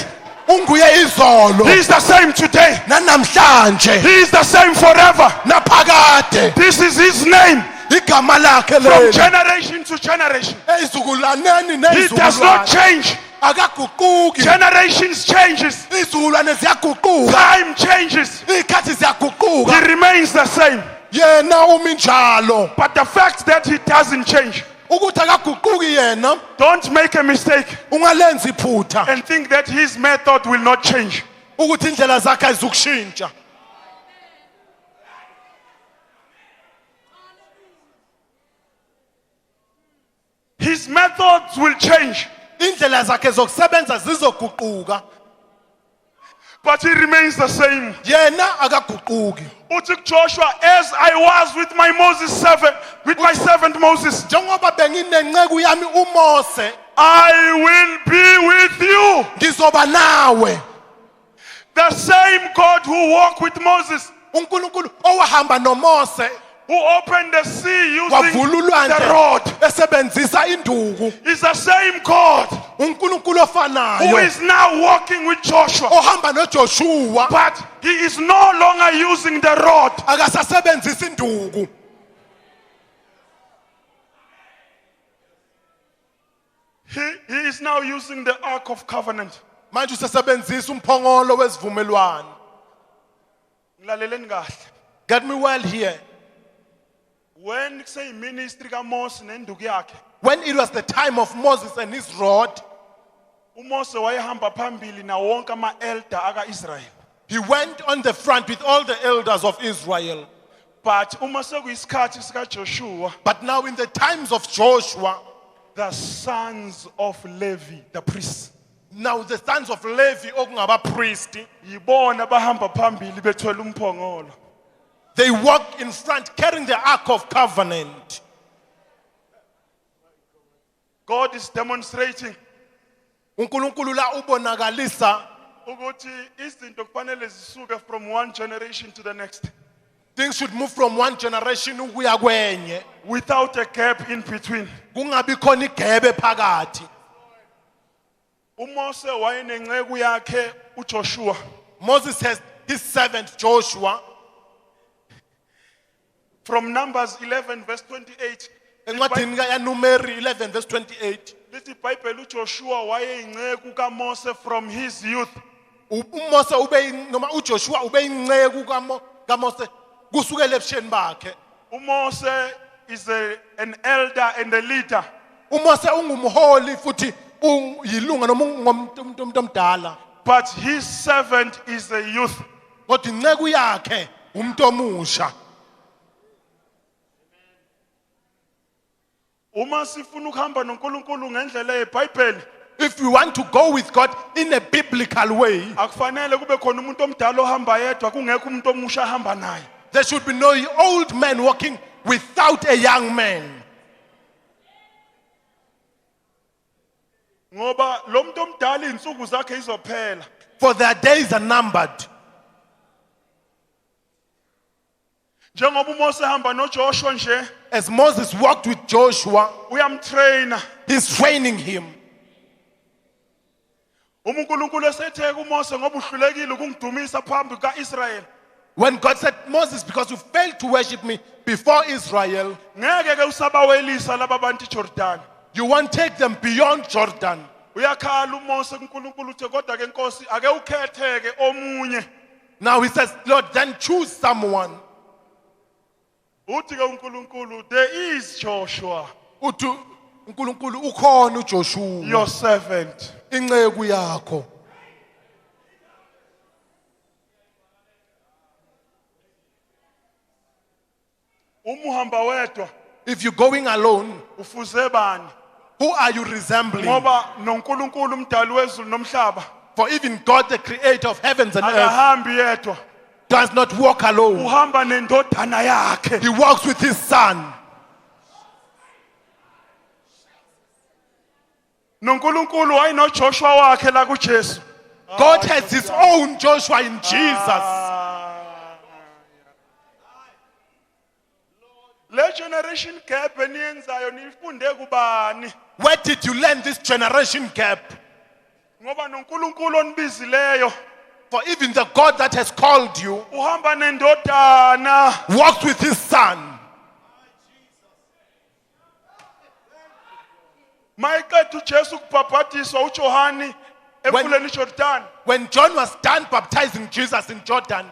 unguye izolo He is the same today. nanamhlanje He is the same forever. naphakade. This is his name Igama lakhe from leli generation to generation. ezizukulwaneni He does not nezizukulwane change. akaguquki. Generations changes. Izizukulwane ziyaguquka, Time changes. ikhathi He ziyaguquka, remains the same. yena umi njalo. But the fact that he doesn't change, Ukuthi akaguquki yena, don't make a mistake ungalenza iphutha and think that his method will not change. ukuthi indlela zakhe ayizukushintsha. His methods will change, Indlela zakhe zokusebenza zizoguquka, but he remains the same. yena akaguquki. Uthi Joshua, as I was with my my servant Moses, Njengoba benginenceku yami uMose, I will be with you. ngizoba nawe. The same God who walked with Moses, uNkulunkulu owahamba noMose who opened the sea using wavula the rod, ulwandle esebenzisa induku, is the same God uNkulunkulu who ofanayo is now walking with Joshua. ohamba noJoshua, But he is no longer using the rod. akasasebenzisa induku. He is now using the Ark of Covenant. Manje usesebenzisa umphongolo wesivumelwano. Ngilaleleni kahle. Get me well here. When say ministry kaMose nenduku yakhe, When it was the time of Moses and his rod, uMose wayehamba phambili na wonke ama-elder aka-Israyeli. he went on the front with all the elders of Israel. But uma sekuyisikhathi sikaJoshua, But now in the times of Joshua, the sons of Levi, the priests, now the sons of Levi okungabapriesti, yibona bahamba phambili bethwele umphongolo. they walked in front carrying the Ark of Covenant. God is demonstrating uNkulunkulu la ubonakalisa ukuthi izinto kufanele zisuke from one generation to the next things should move from one generation ukuya kwenye, without a gap in between. kungabi khona igebe phakathi. uMose wayenenceku yakhe uJoshua. Moses has his servant Joshua. From Numbers 11 verse 28, Encwadini kaNumeri 11 verse 28, lithi iBhayibheli uJoshua wayeyinceku kaMose from his youth. uMose noma uJoshua ubeyinceku kaMose kusukela ebusheni bakhe. uMose is an elder and a leader. uMose ungumholi futhi uyilunga noma umuntu omdala, But his servant is a youth. kodwa inceku yakhe umuntu omusha. Uma sifuna ukuhamba noNkulunkulu ngendlela yeBhayibheli, If we want to go with God in a biblical way, akufanele kube khona umuntu omdala ohamba yedwa kungekho umuntu omusha ahamba naye. there should be no old man walking without a young man. Ngoba lo muntu omdala insuku zakhe izophela. For their days are numbered. Njengoba uMose ehamba noJoshua nje, As Moses walked with Joshua, uyamtraina. he's training him. uNkulunkulu esethe kuMose ngoba uhlulekile ukungidumisa phambi kaIsrayeli. When God said, Moses, because you failed to worship me before Israel, Ngeke ke usabawelisa laba bantu iJordan. you won't take them beyond Jordan. Uyakhala uMose kuNkulunkulu uthe kodwa ke Nkosi ake ukhetheke omunye. Now he says, Lord, then choose someone. Uthi ke uNkulunkulu, there is Joshua, Uthi uNkulunkulu ukhona uJoshua, your servant. inceku yakho. Umuhamba wedwa If you're going alone, ufuze bani? who are you resembling? Ngoba noNkulunkulu umdali wezulu nomhlaba For even God, the creator of heavens and earth, akahambi yedwa. does not walk alone. Uhamba nendodana yakhe. He walks with his son. noNkulunkulu wayinoJoshua wakhe la kuJesu. God has his own Joshua in Jesus. Le generation gap eniyenzayo nifunde kubani? Where did you learn this generation gap? Ngoba noNkulunkulu onibizileyo For even the God that has called you uhamba nendodana. walks with his son. Mayiqedwe uJesu kubhabhadiswa uJohane emfuleni iJordan. When John was done baptizing Jesus in Jordan,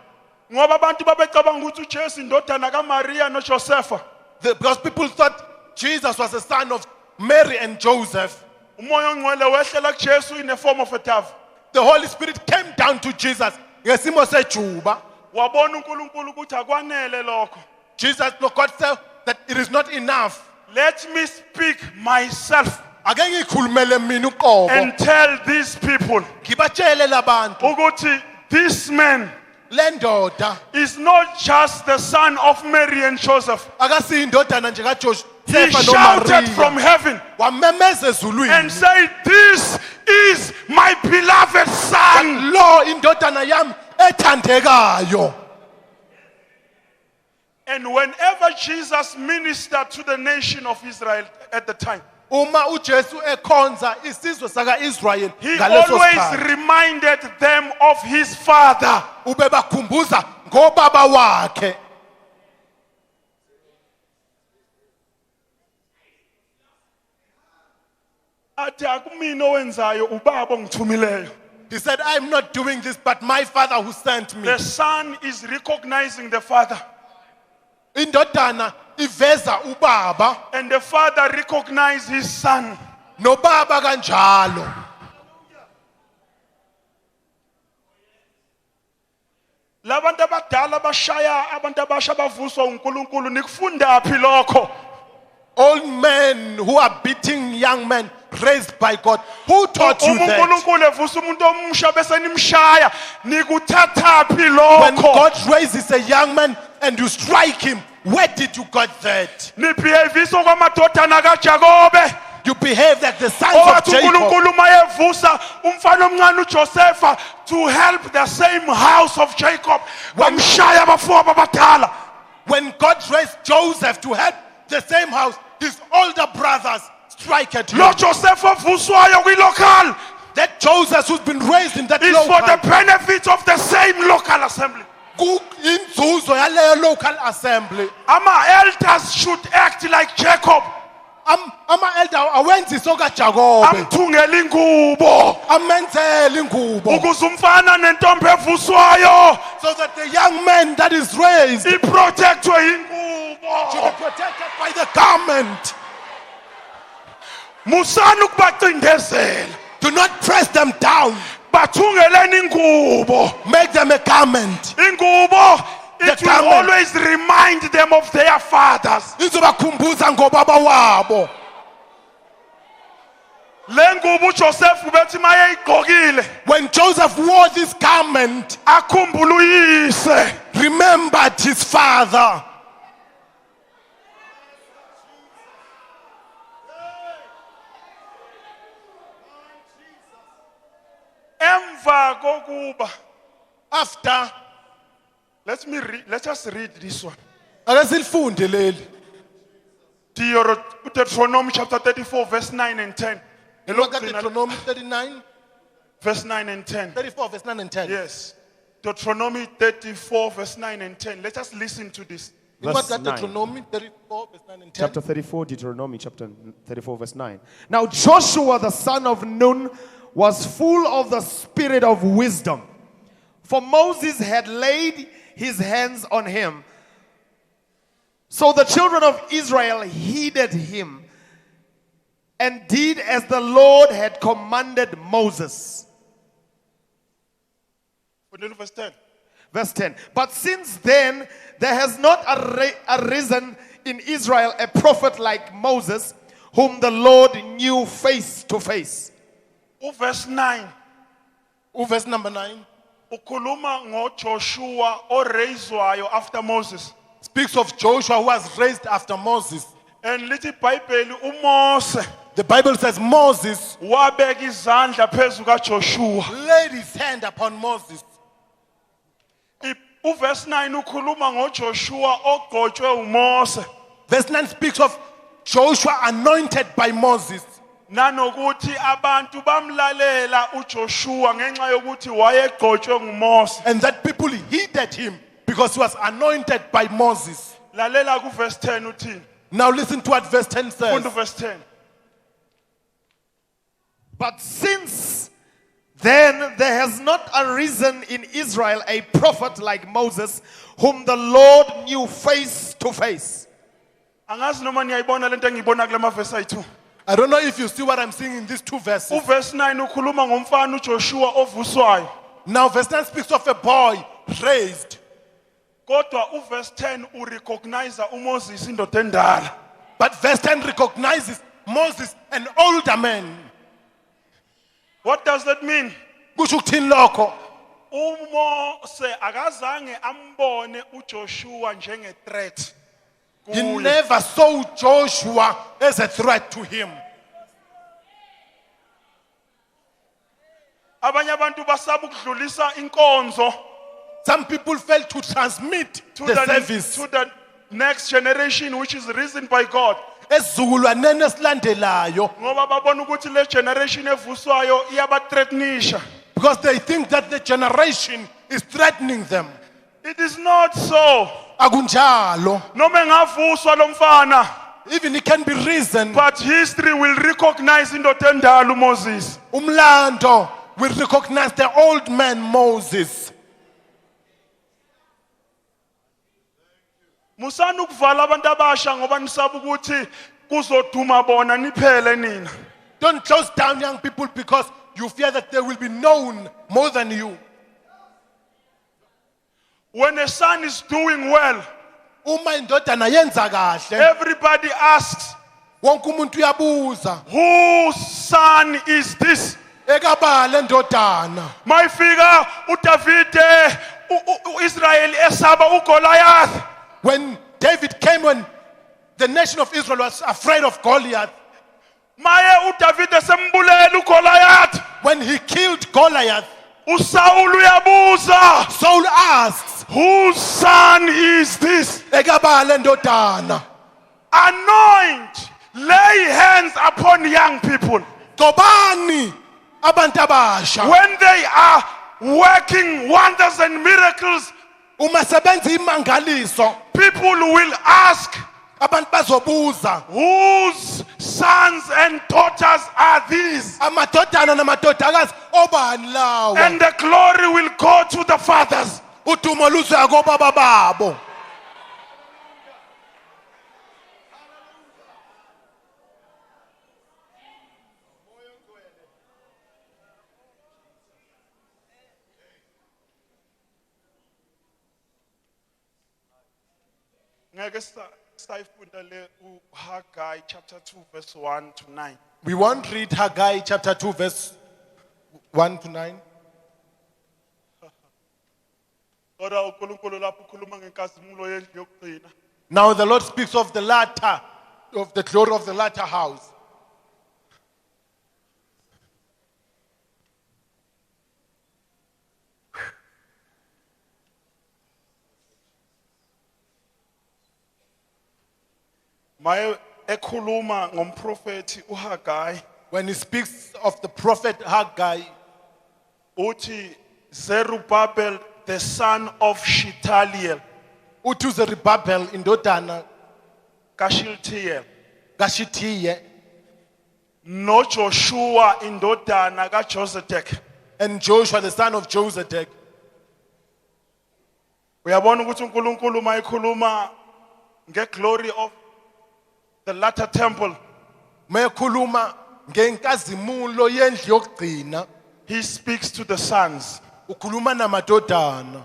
Ngoba abantu babecabanga ukuthi uJesu indodana kaMaria noJosepha. because people thought Jesus was the son of Mary and Joseph, Umoya ongcwele wehlela kuJesu in the form of a dove. the Holy Spirit came down to Jesus. ngesimo sejuba. Wabona uNkulunkulu ukuthi akwanele lokho. Jesus, no, God said that it is not enough. Let me speak myself Ake ngikhulumele mina uqobo. and tell these people Ngibatshele labantu ukuthi this man le ndoda is not just the son of Mary and Joseph. akasiyindodana nje kaJoshua He shouted from heaven wamemeza ezulwini. and said, "This is my beloved son." Lo indodana yami ethandekayo. And whenever Jesus ministered to the nation of Israel at the time, Uma uJesu ekhonza isizwe saka-Israyeli he ngaleso always sikhathi, reminded them of his father. ubebakhumbuza ngobaba wakhe. Athi akumina owenzayo ubaba ongithumileyo. He said, I'm not doing this, but my father who sent me. The son is recognizing the father, Indodana iveza ubaba, and the father recognizes his son. nobaba kanjalo. Labantu abadala bashaya abantu abasha bavuswa uNkulunkulu nikufundaphi lokho? Old men who are beating young men raised by God. Who taught you that? uNkulunkulu evusa umuntu omusha bese nimshaya nikuthathaphi When lokho? God raises a young man and you strike him, where did you get that? Nibehaviso kwamadodana kaJakobe. You behave like the sons of Owathi Jacob. uNkulunkulu mayevusa umfana omncane uJosepha to help the same house of Jacob. Wamshaya abafowabo abadala. When God raised Joseph to help the same house, his older brothers strike at him. Lo Joseph ovuswayo kwilocal That Joseph who's been raised in that is for the local, benefit of the same local assembly. inzuzo yaleyo local assembly. Ama-elders should act like Jacob. Ama-elder awenzi soka Jacob. Amthungela ingubo Amenzele ingubo. ukuze umfana nentombi evuswayo So that the young man that is raised should iprotectwe be ingubo. protected by the garment. Musani ukubacindezela. Do not press them down. Bathungeleni ingubo. Make them a garment. Ingubo, it The will garment. always remind them of their fathers. Izobakhumbuza ngobaba wabo. Le ngubo uJoseph bethi maye igqokile When Joseph wore this garment, akhumbula uyise. remembered his father. Emva kokuba, After, let us read this one. ake silifunde leli. Deuteronomy chapter 34 verse 9 and 10. Deuteronomy 39, Verse 9 and 10. 34, verse 9 and 10. Yes. Deuteronomy 34 verse 9 and 10. Let us listen to this. What's Verse that? 9. Deuteronomy 34, verse 9 and 10. Chapter 34, Deuteronomy, chapter 34, verse 9. Now Joshua the son of Nun was full of the spirit of wisdom, for Moses had laid his hands on him. So the children of Israel heeded him and did as the Lord had commanded Moses. Verse 10. Verse 10. But since then, there has not arisen in Israel a prophet like Moses, whom the Lord knew face to face. Verse 9. Verse number 9 Ukhuluma ngoJoshua oreyizwayo after Moses. speaks of Joshua who was raised after Moses. And lithi iBhayibheli uMose The Bible says Moses wabeka izandla phezu kaJoshua. laid his hand upon Moses. Verse 9 ukhuluma ngoJoshua ogcotshwe uMose. Verse 9 speaks of Joshua anointed by Moses. Nanokuthi abantu bamlalela uJoshua ngenxa yokuthi wayegcotshwe nguMose. And that people heeded him because he was anointed by Moses. Lalela ku verse 10 uthini? Now listen to what verse 10 says. Funda verse 10. But since then there has not arisen in Israel a prophet like Moses, whom the Lord knew face to face. Angazi noma niyayibona lento engiyibona kule mavesi ayi2. I don't know if you see what I'm seeing in these two verses. Verse 9 ukhuluma ngomfana uJoshua ovuswayo. Now verse 9 speaks of a boy raised. Kodwa verse 10 urecognize uMoses indoda endala. But verse 10 recognizes Moses, an older man. What does that mean? Kusho ukuthini lokho? uMose akazange ambone uJoshua njenge threat. He never saw Joshua as a threat to him. Abanye abantu basaba ukudlulisa inkonzo Some people failed to transmit to the service. to the next generation which is risen by God. Esizukulwaneni esilandelayo, Ngoba babona ukuthi le generation evuswayo iyabathreatenisha. because they think that the generation is threatening them. It is not so. Akunjalo. Noma engavuswa lo mfana, Even it can be reasoned. but history will recognize indoda endala uMoses. Umlando will recognize the old man Moses. Musani ukuvala abantu abasha ngoba nisaba ukuthi kuzoduma bona niphele nina. Don't close down young people because you fear that they will be known more than you. When a son is doing well, Uma indodana yenza kahle, everybody asks, wonke umuntu uyabuza, whose son is this? ekabale ndodana. Mayifika uDavide uIsrael esaba uGoliath. When David came, when the nation of Israel was afraid of Goliath, Maye uDavide sembulela uGoliath. when he killed Goliath, uSaul uyabuza, Saul asks, whose son is this? ekabale ndodana. Anoint, lay hands upon young people. Gobani abantu abasha. When they are working wonders and miracles, Uma sebenza imangaliso, people will ask, abantu bazobuza, whose sons and daughters are these? amadodana namadodakazi obani lawo? And the glory will go to the fathers. Udumo luzoya kobaba babo. Ngeke sayifunda le uHaggai chapter 2 verse 1 to 9. We won't read Haggai chapter 2 verse 1 to 9. Kodwa uNkulunkulu lapho ukhuluma ngenkazimulo yendlu yokugcina. Now the Lord speaks of the latter, of the glory of the latter house. Maye ekhuluma ngomprofeti uHaggai When he speaks of the prophet Haggai, uthi Zerubbabel the son of Shealtiel uthi Zerubbabel indodana kaShealtiel kaShithiye no Joshua indodana kaJosedek. and Joshua the son of Josedek. Uyabona ukuthi uNkulunkulu mayikhuluma ngeglory of the latter temple, Mekhuluma ngenkazimulo yendlu yokugcina, he speaks to the sons. ukhuluma namadodana.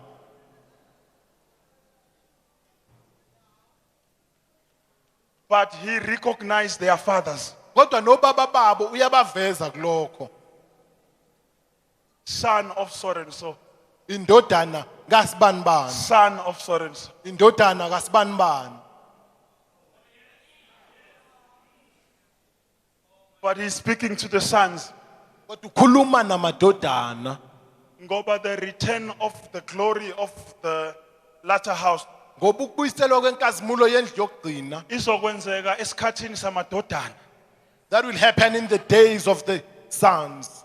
But he recognized their fathers. Kodwa nobaba babo uyabaveza kulokho. Son of so and so. Indodana kaSibanibani, Son of so and so. indodana kaSibanibani. But he's speaking to the sons. Kodwa ukhuluma namadodana. Ngoba the return of the glory of the latter house Ngoba ukubuyiselwa kwenkazimulo yendlu yokugcina, izokwenzeka esikhathini samadodana. that will happen in the days of the sons.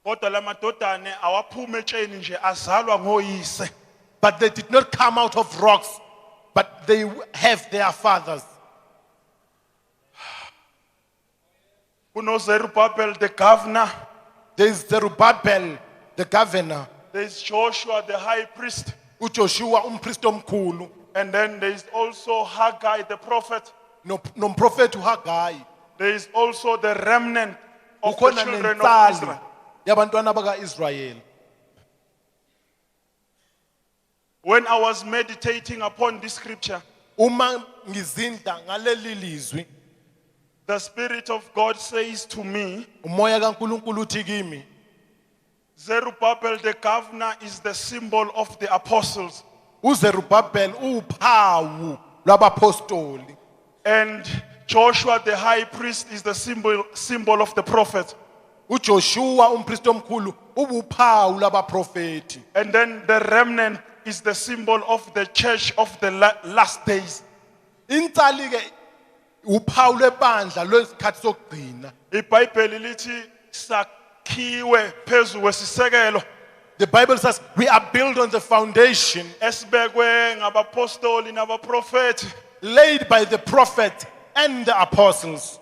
Kodwa lamadodana awaphume etsheni nje azalwa ngoyise. But they did not come out of rocks, but they have their fathers. Kuno Zerubbabel the governor, There is Zerubbabel, the governor, there is Joshua the high priest, uJoshua umpristi omkhulu, and then there is also Haggai the prophet. nomprofeti uHaggai. There is also the remnant of the Ukhona children of nentsali Israel. yabantwana baka-Israyeli. When I was meditating upon this scripture, Uma ngizindla ngaleli lizwi, the Spirit of God says to me, umoya kaNkulunkulu uthi kimi, Zerubbabel the governor is the symbol of the apostles, uZerubbabel uphawu lwabapostoli, and Joshua the high priest is the symbol of the prophet. uJoshua umpristi omkhulu ubuphawu lwabaprofeti, And then the remnant is the symbol of the church of the last days. intsali ke uphawu lwebandla lwesikhathi sokugcina. iBhayibheli lithi sakhiwe phezu kwesisekelo The Bible says we are built on the foundation esibekwe ngabapostoli nabaprofeti. laid by the prophet and the apostles.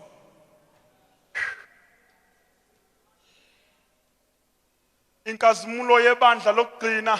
Inkazimulo yebandla lokugcina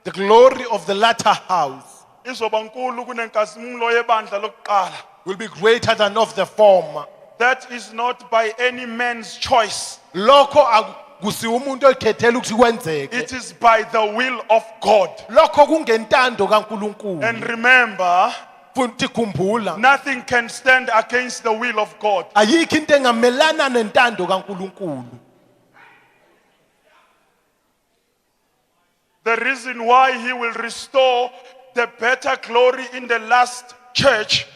The glory of the latter house izoba nkulu kunenkazimulo yebandla lokuqala. will be greater than of the former. That is not by any man's choice. Lokho akusiwo umuntu oyikhethela ukuthi kwenzeke. It is by the will of God. Lokho kungentando kaNkulunkulu. And remember, Futhi khumbula, nothing can stand against the will of God. ayikho into engamelana nentando kaNkulunkulu. The reason why he will restore the better glory in the last church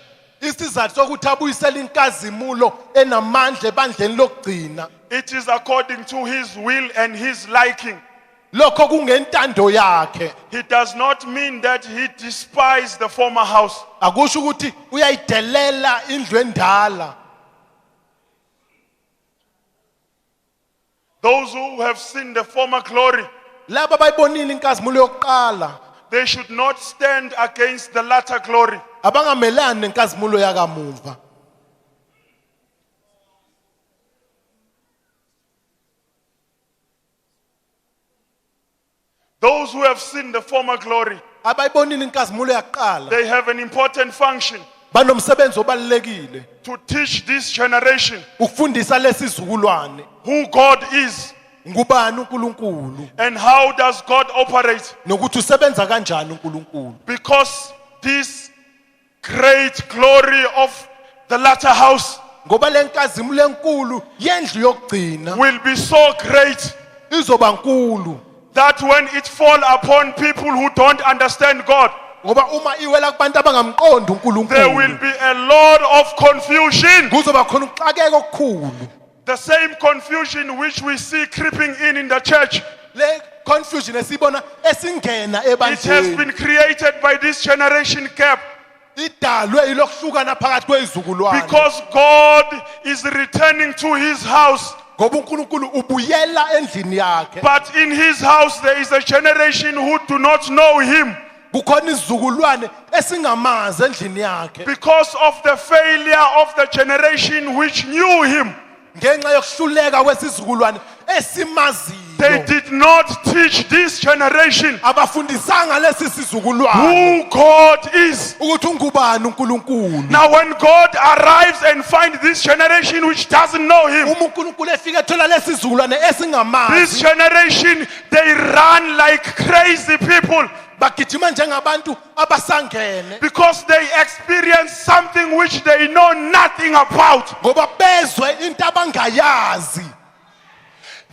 Isizathu sokuthi abuyisele inkazimulo enamandla ebandleni lokugcina. it is according to his will and his liking. Lokho kungentando yakhe. He does not mean that he despised the former house. Akusho ukuthi uyayidelela indlu endala. Those who have seen the former glory, Laba bayibonile inkazimulo yokuqala, they should not stand against the latter glory. abangamelani nenkazimulo yakamuva. Those who have seen the former glory, Abayibonile inkazimulo yaqala, they have an important function banomsebenzi obalekile to teach this generation ukufundisa lesizukulwane who God is ngubani uNkulunkulu and how does God operate. nokuthi usebenza kanjani uNkulunkulu. Because this great glory of the latter house ngoba lenkazimulo enkulu yendlu yokugcina will be so great izoba nkulu that when it fall upon people who don't understand God, ngoba uma iwela kubantu abangamqondi there will uNkulunkulu be a lot of confusion. kuzoba khona ukuxakeka okukhulu. The same confusion which we see creeping in the church. Le confusion esibona esingena It has ebantwini been created by this generation gap idalwe ilokuhlukana phakathi kwezizukulwane because God is returning to his house. ngoba uNkulunkulu ubuyela endlini yakhe But in his house there is a generation who do not know him kukhona izizukulwane esingamazi endlini yakhe because of the failure of the generation which knew him. ngenxa yokuhluleka kwesizukulwane esimaziyo. They did not teach this generation abafundisanga lesi sizukulwane who God is. ukuthi ungubani uNkulunkulu. Now when God arrives and finds this generation which doesn't know him, uma uNkulunkulu efika ethola lesi sizukulwane this esingamazi generation, they run like crazy people bagijima njengabantu abasangene because they experience something which they know nothing about. ngoba bezwe into abangayazi.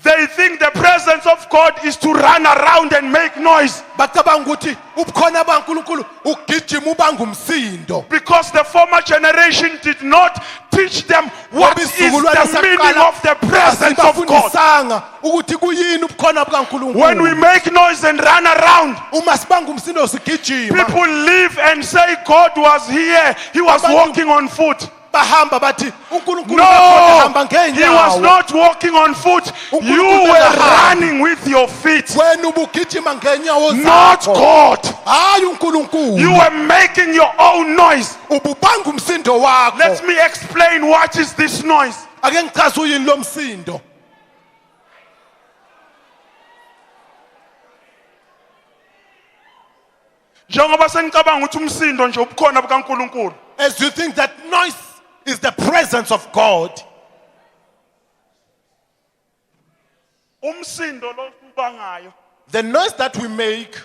They think the presence of God is to run around and make noise bacabanga ukuthi ubukhona baNkulunkulu ugijima ubanga umsindo because the former generation did not teach them what is the meaning of the presence of God. bafundisanga ukuthi kuyini ubukhona When we bukaNkulunkulu. make noise and run around, uma sibanga umsindo sigijima people leave and say God was here, he was walking on foot. bahamba bathi uNkulunkulu No, ehamba he was ngenyawo not walking on foot. You were running with your feet, wena ubugijima ngenyawo not zakho God. hayi You uNkulunkulu were making your own noise. ububanga umsindo wakho. Let me explain what is this noise. ake ngichaze uyini lo msindo. Njengoba senicabanga ukuthi umsindo nje ubukhona bukaNkulunkulu. As you think that noise is the presence of God, Umsindo lo ubangayo the noise that we make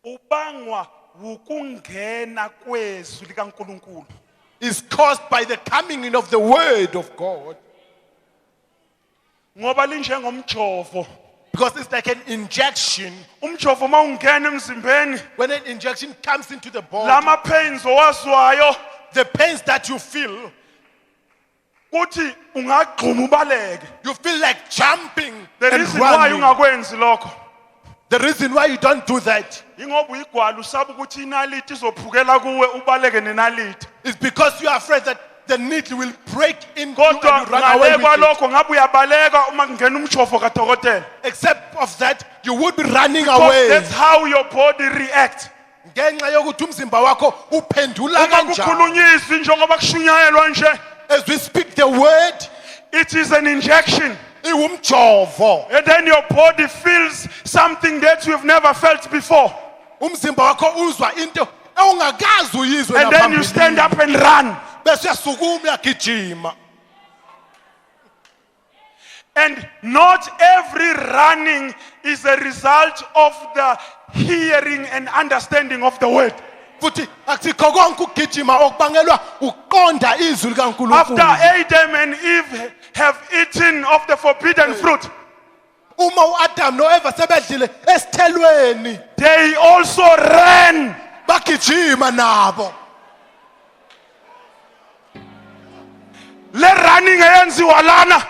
ubangwa ukungena kwezwi likaNkulunkulu. is caused by the coming in of the word of God, Ngoba linjengomjovo. because it's like an injection. Umjovo mawungena emzimbeni, When an injection comes into the body, lama pains owazwayo the pains that you feel, kuthi ungagxuma ubaleke. you feel like jumping The and reason why running. ungakwenzi lokho The reason why you don't do that ingoba uyigwala usaba ukuthi inaliti izophukela kuwe ubaleke nenaliti. is because you are afraid that the needle will break into you and Kodwa you run away ngale with it. kwalokho ngabe uyabaleka uma kungena umjovo kadokotela. Except of that, you would be running Because away. that's how your body reacts. Ngenxa yokuthi umzimba wakho uphendula Uma kanjani. kukhulunyiswa njengoba kushunyayelwa nje, As we speak the word, it is an injection. iwumjovo. And then your body feels something that you've never felt before. Umzimba wakho uzwa into ongakazi uyizwe And then you stand up and run. bese uyasukuma uyagijima. And not every running is a result of the hearing and understanding of the word. Futhi akusikho konke ukugijima okubangelwa uqonda izwi After likaNkulunkulu. Adam and Eve have eaten of the forbidden fruit, Uma uAdam noEva sebedlile esithelweni, they also ran. bagijima nabo. Le running eyenziwa lana,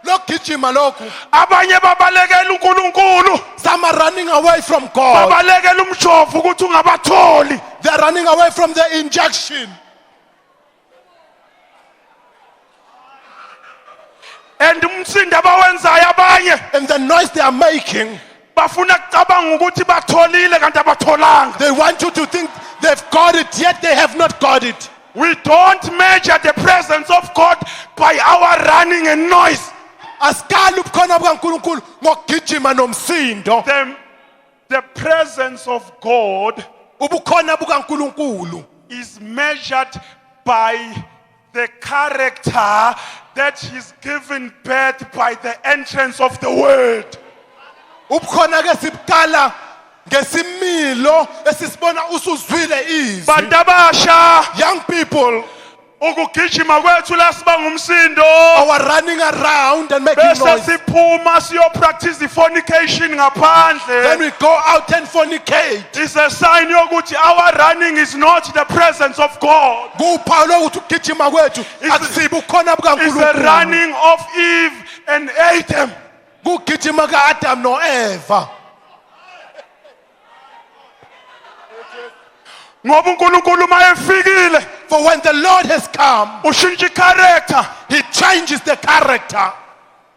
Lokugijima lokhu, abanye babalekela uNkulunkulu, some are running away from God. babalekela umjovo ukuthi ungabatholi. They are running away from the injection. And umsindo abawenzayo abanye And the noise they are making, bafuna kucabanga ukuthi batholile kanti abatholanga. they want you to think they've got it, yet they have not got it. We don't measure the presence of God by our running and noise. Asikali ubukhona bukaNkulunkulu ngokugijima nomsindo. The presence of God Ubukhona bukaNkulunkulu is measured by the character that is given birth by the entrance of the word. ubukhona ke sibuqala ngesimilo esisibona usuzwile izwi. bantu abasha Young people ukugijima kwethu la siba ngumsindo are running around and making bese noise. siphuma siyopractice fornication Then ngaphandle. we go out and fornicate. It's a sign yokuthi our running is not the presence of God. Kuphawu lokuthi ukugijima kwethu akusibi ukhona It's the bukaNkulunkulu. running of Eve and Adam. Kugijima kaAdam noEva. Ngoba uNkulunkulu mayefikile For when the Lord has come, ushintsha character. He changes the character.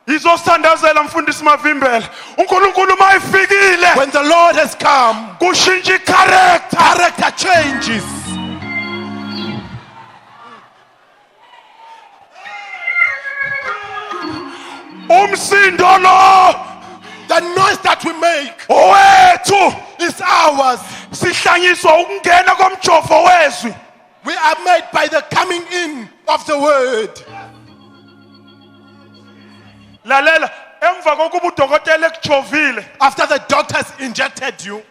Izosithandazela mfundisi Mavimbela. uNkulunkulu mayefikile When the Lord has come, kushintsha character. character changes. Umsindo lo The noise that we make owethu is ours. sihlanyiswa ukungena komjovo wezwi. We are made by the coming in of the word. Lalela emva kokuba udokotela ekujovile After the doctors injected you,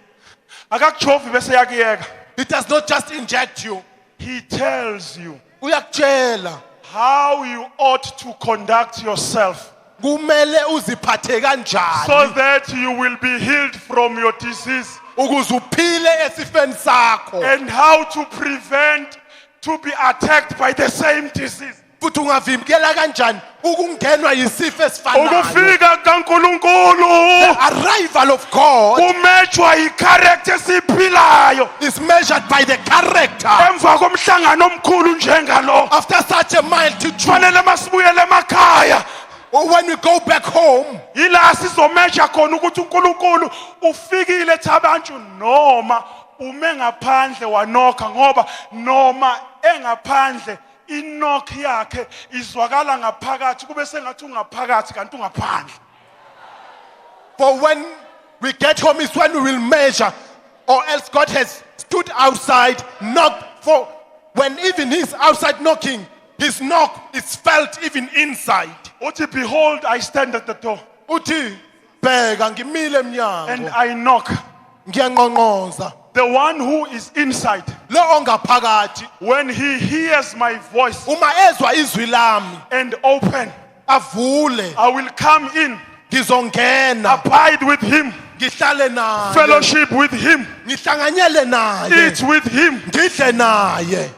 akakujovi bese yakiyeka. it does not just inject you. He tells you Uyakutshela how you ought to conduct yourself kumele uziphathe so kanjani that you will be healed from your disease, ukuze uphile esifeni sakho. and how to prevent to be attacked by the same disease. Futhi ungavimbela kanjani ukungenwa yisifo esifanayo. Ukufika kaNkulunkulu Arrival of God kumejwa yicharacter esiphilayo is measured by the character. emva komhlangano omkhulu njengalo. After such a mighty truth, Fanele masibuyele emakhaya when we go back home, ila sizomeasure khona ukuthi uNkulunkulu ufikile ethabantu noma ume ngaphandle wanokha, ngoba noma engaphandle inokh yakhe izwakala ngaphakathi kube sengathi ungaphakathi kanti ungaphandle. for when we get home is when we will measure, or else God has stood outside, knocked. For when even He's outside knocking, His knock is felt even inside. Uthi, behold, I stand at the door Uthi, bheka ngimile and emnyango, I knock. ngiyanqonqoza. The one who is inside, Lo ongaphakathi when he hears my voice uma ezwa izwi lami and open, avule, I will come in, ngizongena, abide with him, ngihlale naye, fellowship with him, ngihlanganyele naye, eat with him. ngidle naye.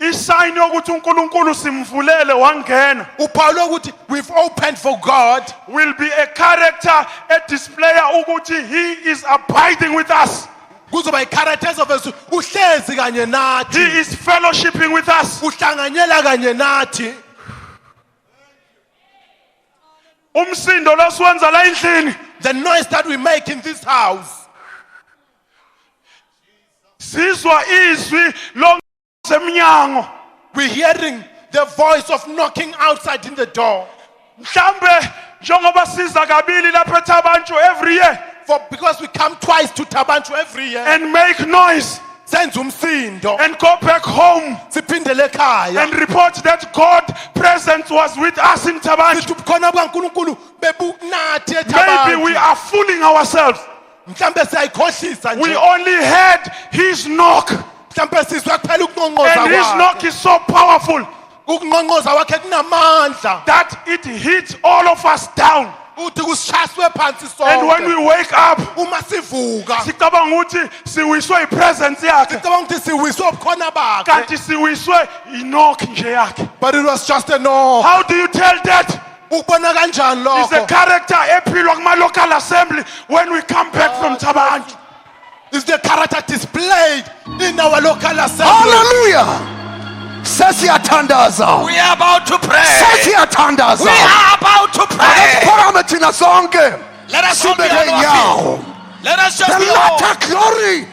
Isayini yokuthi uNkulunkulu simvulele wangena Upawulo ukuthi we've opened for God will be a character, a displayer ukuthi he is abiding with us. kuzoba i-characters of us, uhlezi kanye He nathi, is fellowshipping with us. uhlanganyela kanye nathi. Umsindo losiwenza la endlini The noise that we make in this house, sizwa izwi losemnyango. we're hearing the voice of knocking outside in the door. Mhlambe njengoba siza kabili lapha eThabanchu every year Because we come twice to Tabanchu every year, and make noise senza umsindo, and go back home siphindele ekhaya, and report that God presence was with us in Tabanchu. sithi khona bukaNkulunkulu bebunathi Maybe we eThabanchu. are fooling ourselves. Mhlambe siyayikhohlisa We nje. only heard his knock, Mhlambe sizwe kuphela ukunqonqoza and his kwakhe. knock is so powerful Ukunqonqoza kwakhe kunamandla. that it hits all of us down. Uthi kusishaswe phansi And when sonke. we wake up, Uma sivuka, sicabanga ukuthi siwiswe ipresence yakhe, sicabanga ukuthi siwiswe ubukhona bakhe. kanti siwiswe inokh nje yakhe. But it was just a no. How do you tell that? Ukubona kanjani It's a lokho? character ephilwa kuma local assembly when we come back from Tabanchu. Is the character displayed in our local assembly. Hallelujah. Sesiyathandaza. We are about to pray. Sesiyathandaza. We are about to pray. Phakame thina sonke. Let us not be Sibeke on our inyawo. feet. Let us The just be on. latter glory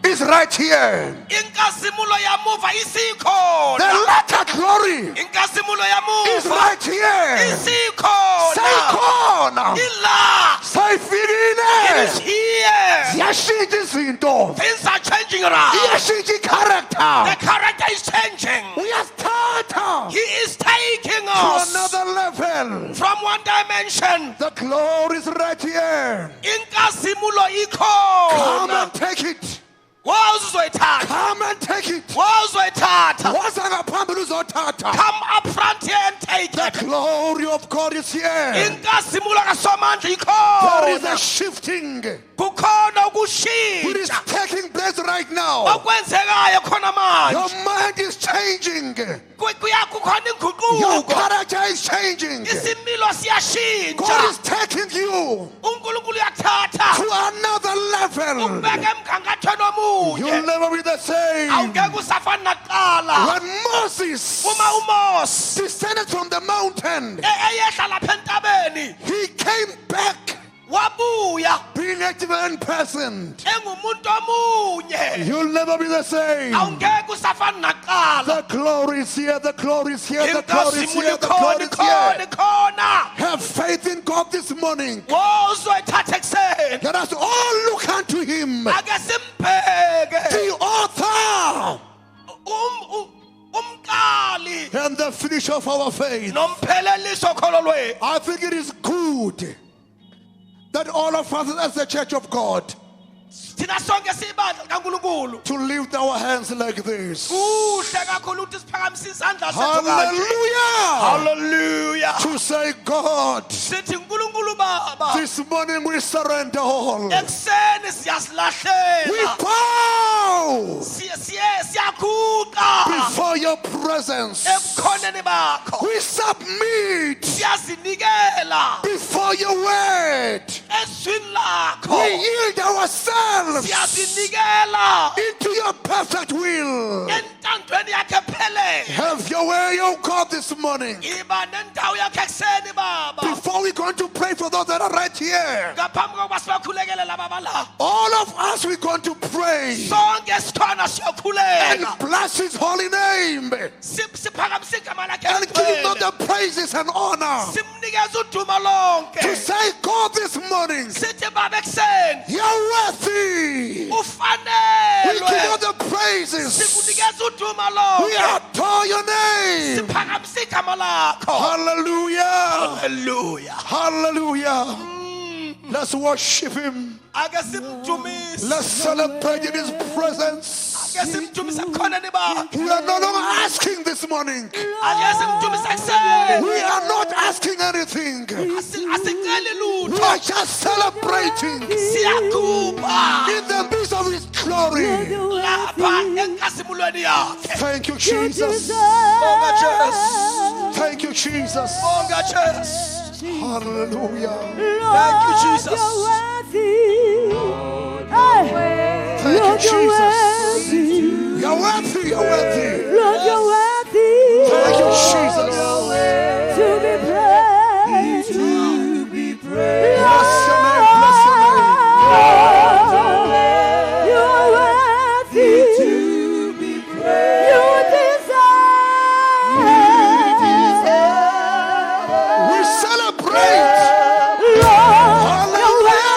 is right here. Inkasimulo ya muva isikhona. The latter glory Inkasimulo ya is muva right here. isikhona. Seyikhona. Ila. It Seyifikile. is here. Ziyashintsha izinto. Things are changing around. Iyashintsha The i-character. character is changing. Uyasithatha He is taking to us another level. from one one dimension. The glory is right here. Inkazimulo Come ikhona. and take it. Wawuzoyithatha. Come and take it. Wawuzoyithatha. Woza ngaphambili uzothatha. Come up front here and take The it. glory of God is here. Inkazimulo kaSomandla There is a ikhona. shifting. Kukhona It is ukushintsha taking place right now. okwenzekayo khona Your manje. mind is changing. Kukhona Your inguquko. character is changing. Isimilo siyashintsha. God is taking you uNkulunkulu uyathatha. to another level. Ubeka emgangathweni You'll omunye. never be the same. Awungeke usafana nakuqala. When Moses Uma uMose descended from the mountain, eyehla lapha entabeni he came back wabuya being a different person. engumuntu omunye. You'll never be the same. Awungeke usafana nakuqala. The glory is here, the glory is here, the glory is Inkazimulo here, the glory is here. ikhona. Have faith in God this morning. Wozoyithatha ekuseni. Let us all look unto him, Ake simbheke. the author Umqali and the finisher of our faith. nomphelelisi okholo lwethu. I think it is good that all of us as the church of God Thina sonke siyibandla kaNkulunkulu. to lift our hands like this. Kuhle kakhulu ukuthi siphakamise izandla zethu kanje. Hallelujah! Hallelujah. To say, God, Sithi uNkulunkulu Baba, this morning we surrender all. ekuseni We siyasilahlela. bow Siyaguqa before your presence. ebukhoneni bakho. We submit Siyazinikela before your word. ezwini We lakho. yield ourselves Siyazinikela into your perfect will. entandweni yakhe phelele. Have your way, oh God, this morning. Iba nendawo yakhe ekuseni Baba. Before we going to pray for those that are right here, Ngaphambi kokuba sibakhulekele laba bala. all of us we're going to pray Sonke sikhona and siyakhuleka. bless his holy name Siphakamise igama lakhe and give him all elingcwele. the praises and honor. Simnikeza uduma To lonke. say, God, this morning, Sithi Baba ekuseni you're worthy. We give ufanelwe. all the praises. Sikunikeza uduma We lonke. adore your name. Siphakamise igama lakho. Hallelujah. Hallelujah. Hallelujah. Let's worship him. Ake simdumise. Let's celebrate in his presence. Ake simdumise ebukhoneni bakhe. We are no longer asking this morning. Ake simdumise ekuseni. We are not asking anything. Asiceli We lutho. are just celebrating Siyagubha in the midst of his glory. lapha enkazimulweni yakhe. Thank you, Jesus. Bonga Jesu. Thank you, Jesus. Bonga Jesu. Hallelujah. Thank you, Jesus. Thank you, Jesus. You're worthy. You're worthy. Thank you, Jesus. Bless your name. Bless your name. We celebrate. Hallelujah.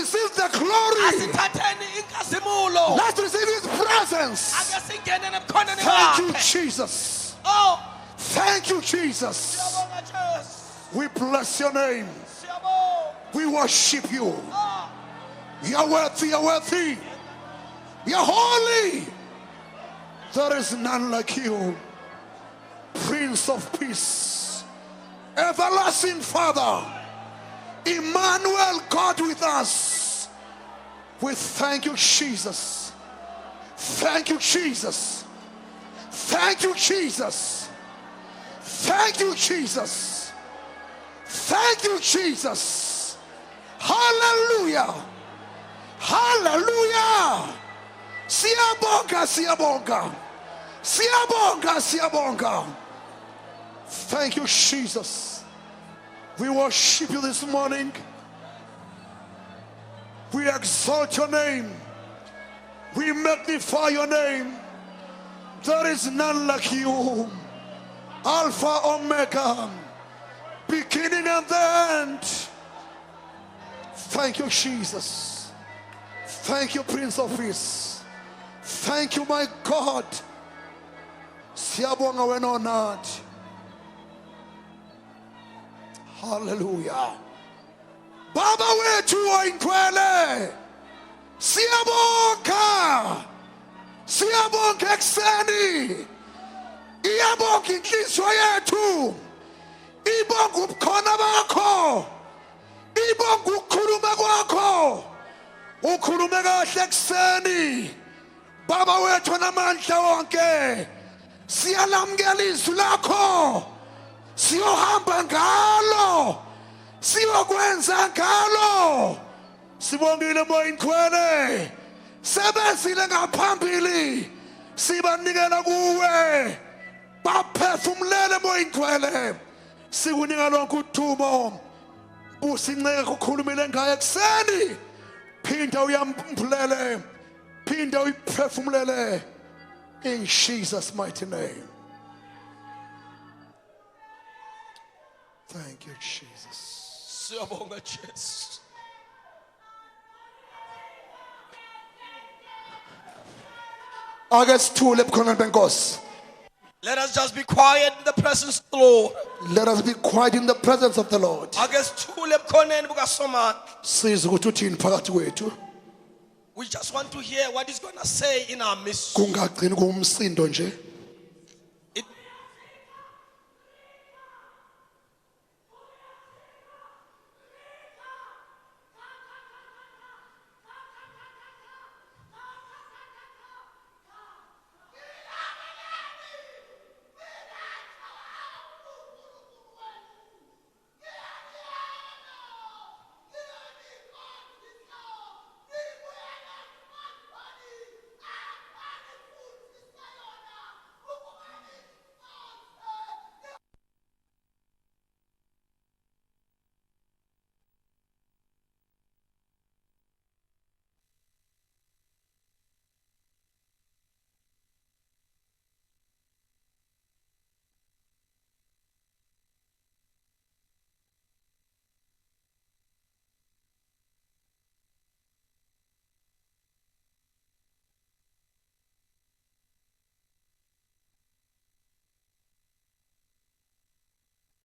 receive the glory. Asithatheni inkazimulo. Let's receive his presence. Ake singene nebukhoneni Thank you, bakhe. Jesus. Oh, Thank you, Jesus. siyabonga Jesu. We bless your name. Siyabonga. We worship you. Oh, You're worthy, you're worthy. You're holy. There is none like you. Prince of Peace, everlasting Father, Emmanuel, God with us. We thank you, Jesus. Thank you, Jesus. Thank you, Jesus. Thank you, Jesus. Thank you, Jesus. Hallelujah. Hallelujah. Siyabonga, siyabonga. Siyabonga, siyabonga. Thank you, Jesus. We worship you this morning. We exalt your name. We magnify your name. There is none like you. Alpha, Omega, beginning and the end. Thank you, Jesus. Thank you, Prince of Peace. Thank you, my God. Siyabonga wena onathi. Hallelujah. Baba wethu oyinkwele. Siyabonga. Siyabonga ekseni. Iyabonga inhliziyo yethu. Ibonga ubukhona bakho. Ibonga ukukhuluma kwakho. Ukhulume kahle ekseni. Baba wethu namandla wonke. Siyalamukela izwi lakho. Siyohamba ngalo. Siyokwenza ngalo. Sibongile moyinkhwele. Sebenzile ngaphambili. Sibanikela kuwe. Baphefumulele moyinkhwele. Sikunika lonke uthubo. Businceke ukukhulumile ngaye ekseni. Phinda uyamphulele. Phinda uyiphefumulele. In Jesus' mighty name. Thank you, Jesus. siyabonga Jesu. Ake sithule ebukhoneni benkosi. Let us just be quiet in the presence of the Lord. Let us be quiet in the presence of the Lord. Ake sithule ebukhoneni bukaSomandla. Sizwe ukuthi uthini phakathi kwethu. We just want to hear what he's going to say in our midst. Kungagcini kuwumsindo nje.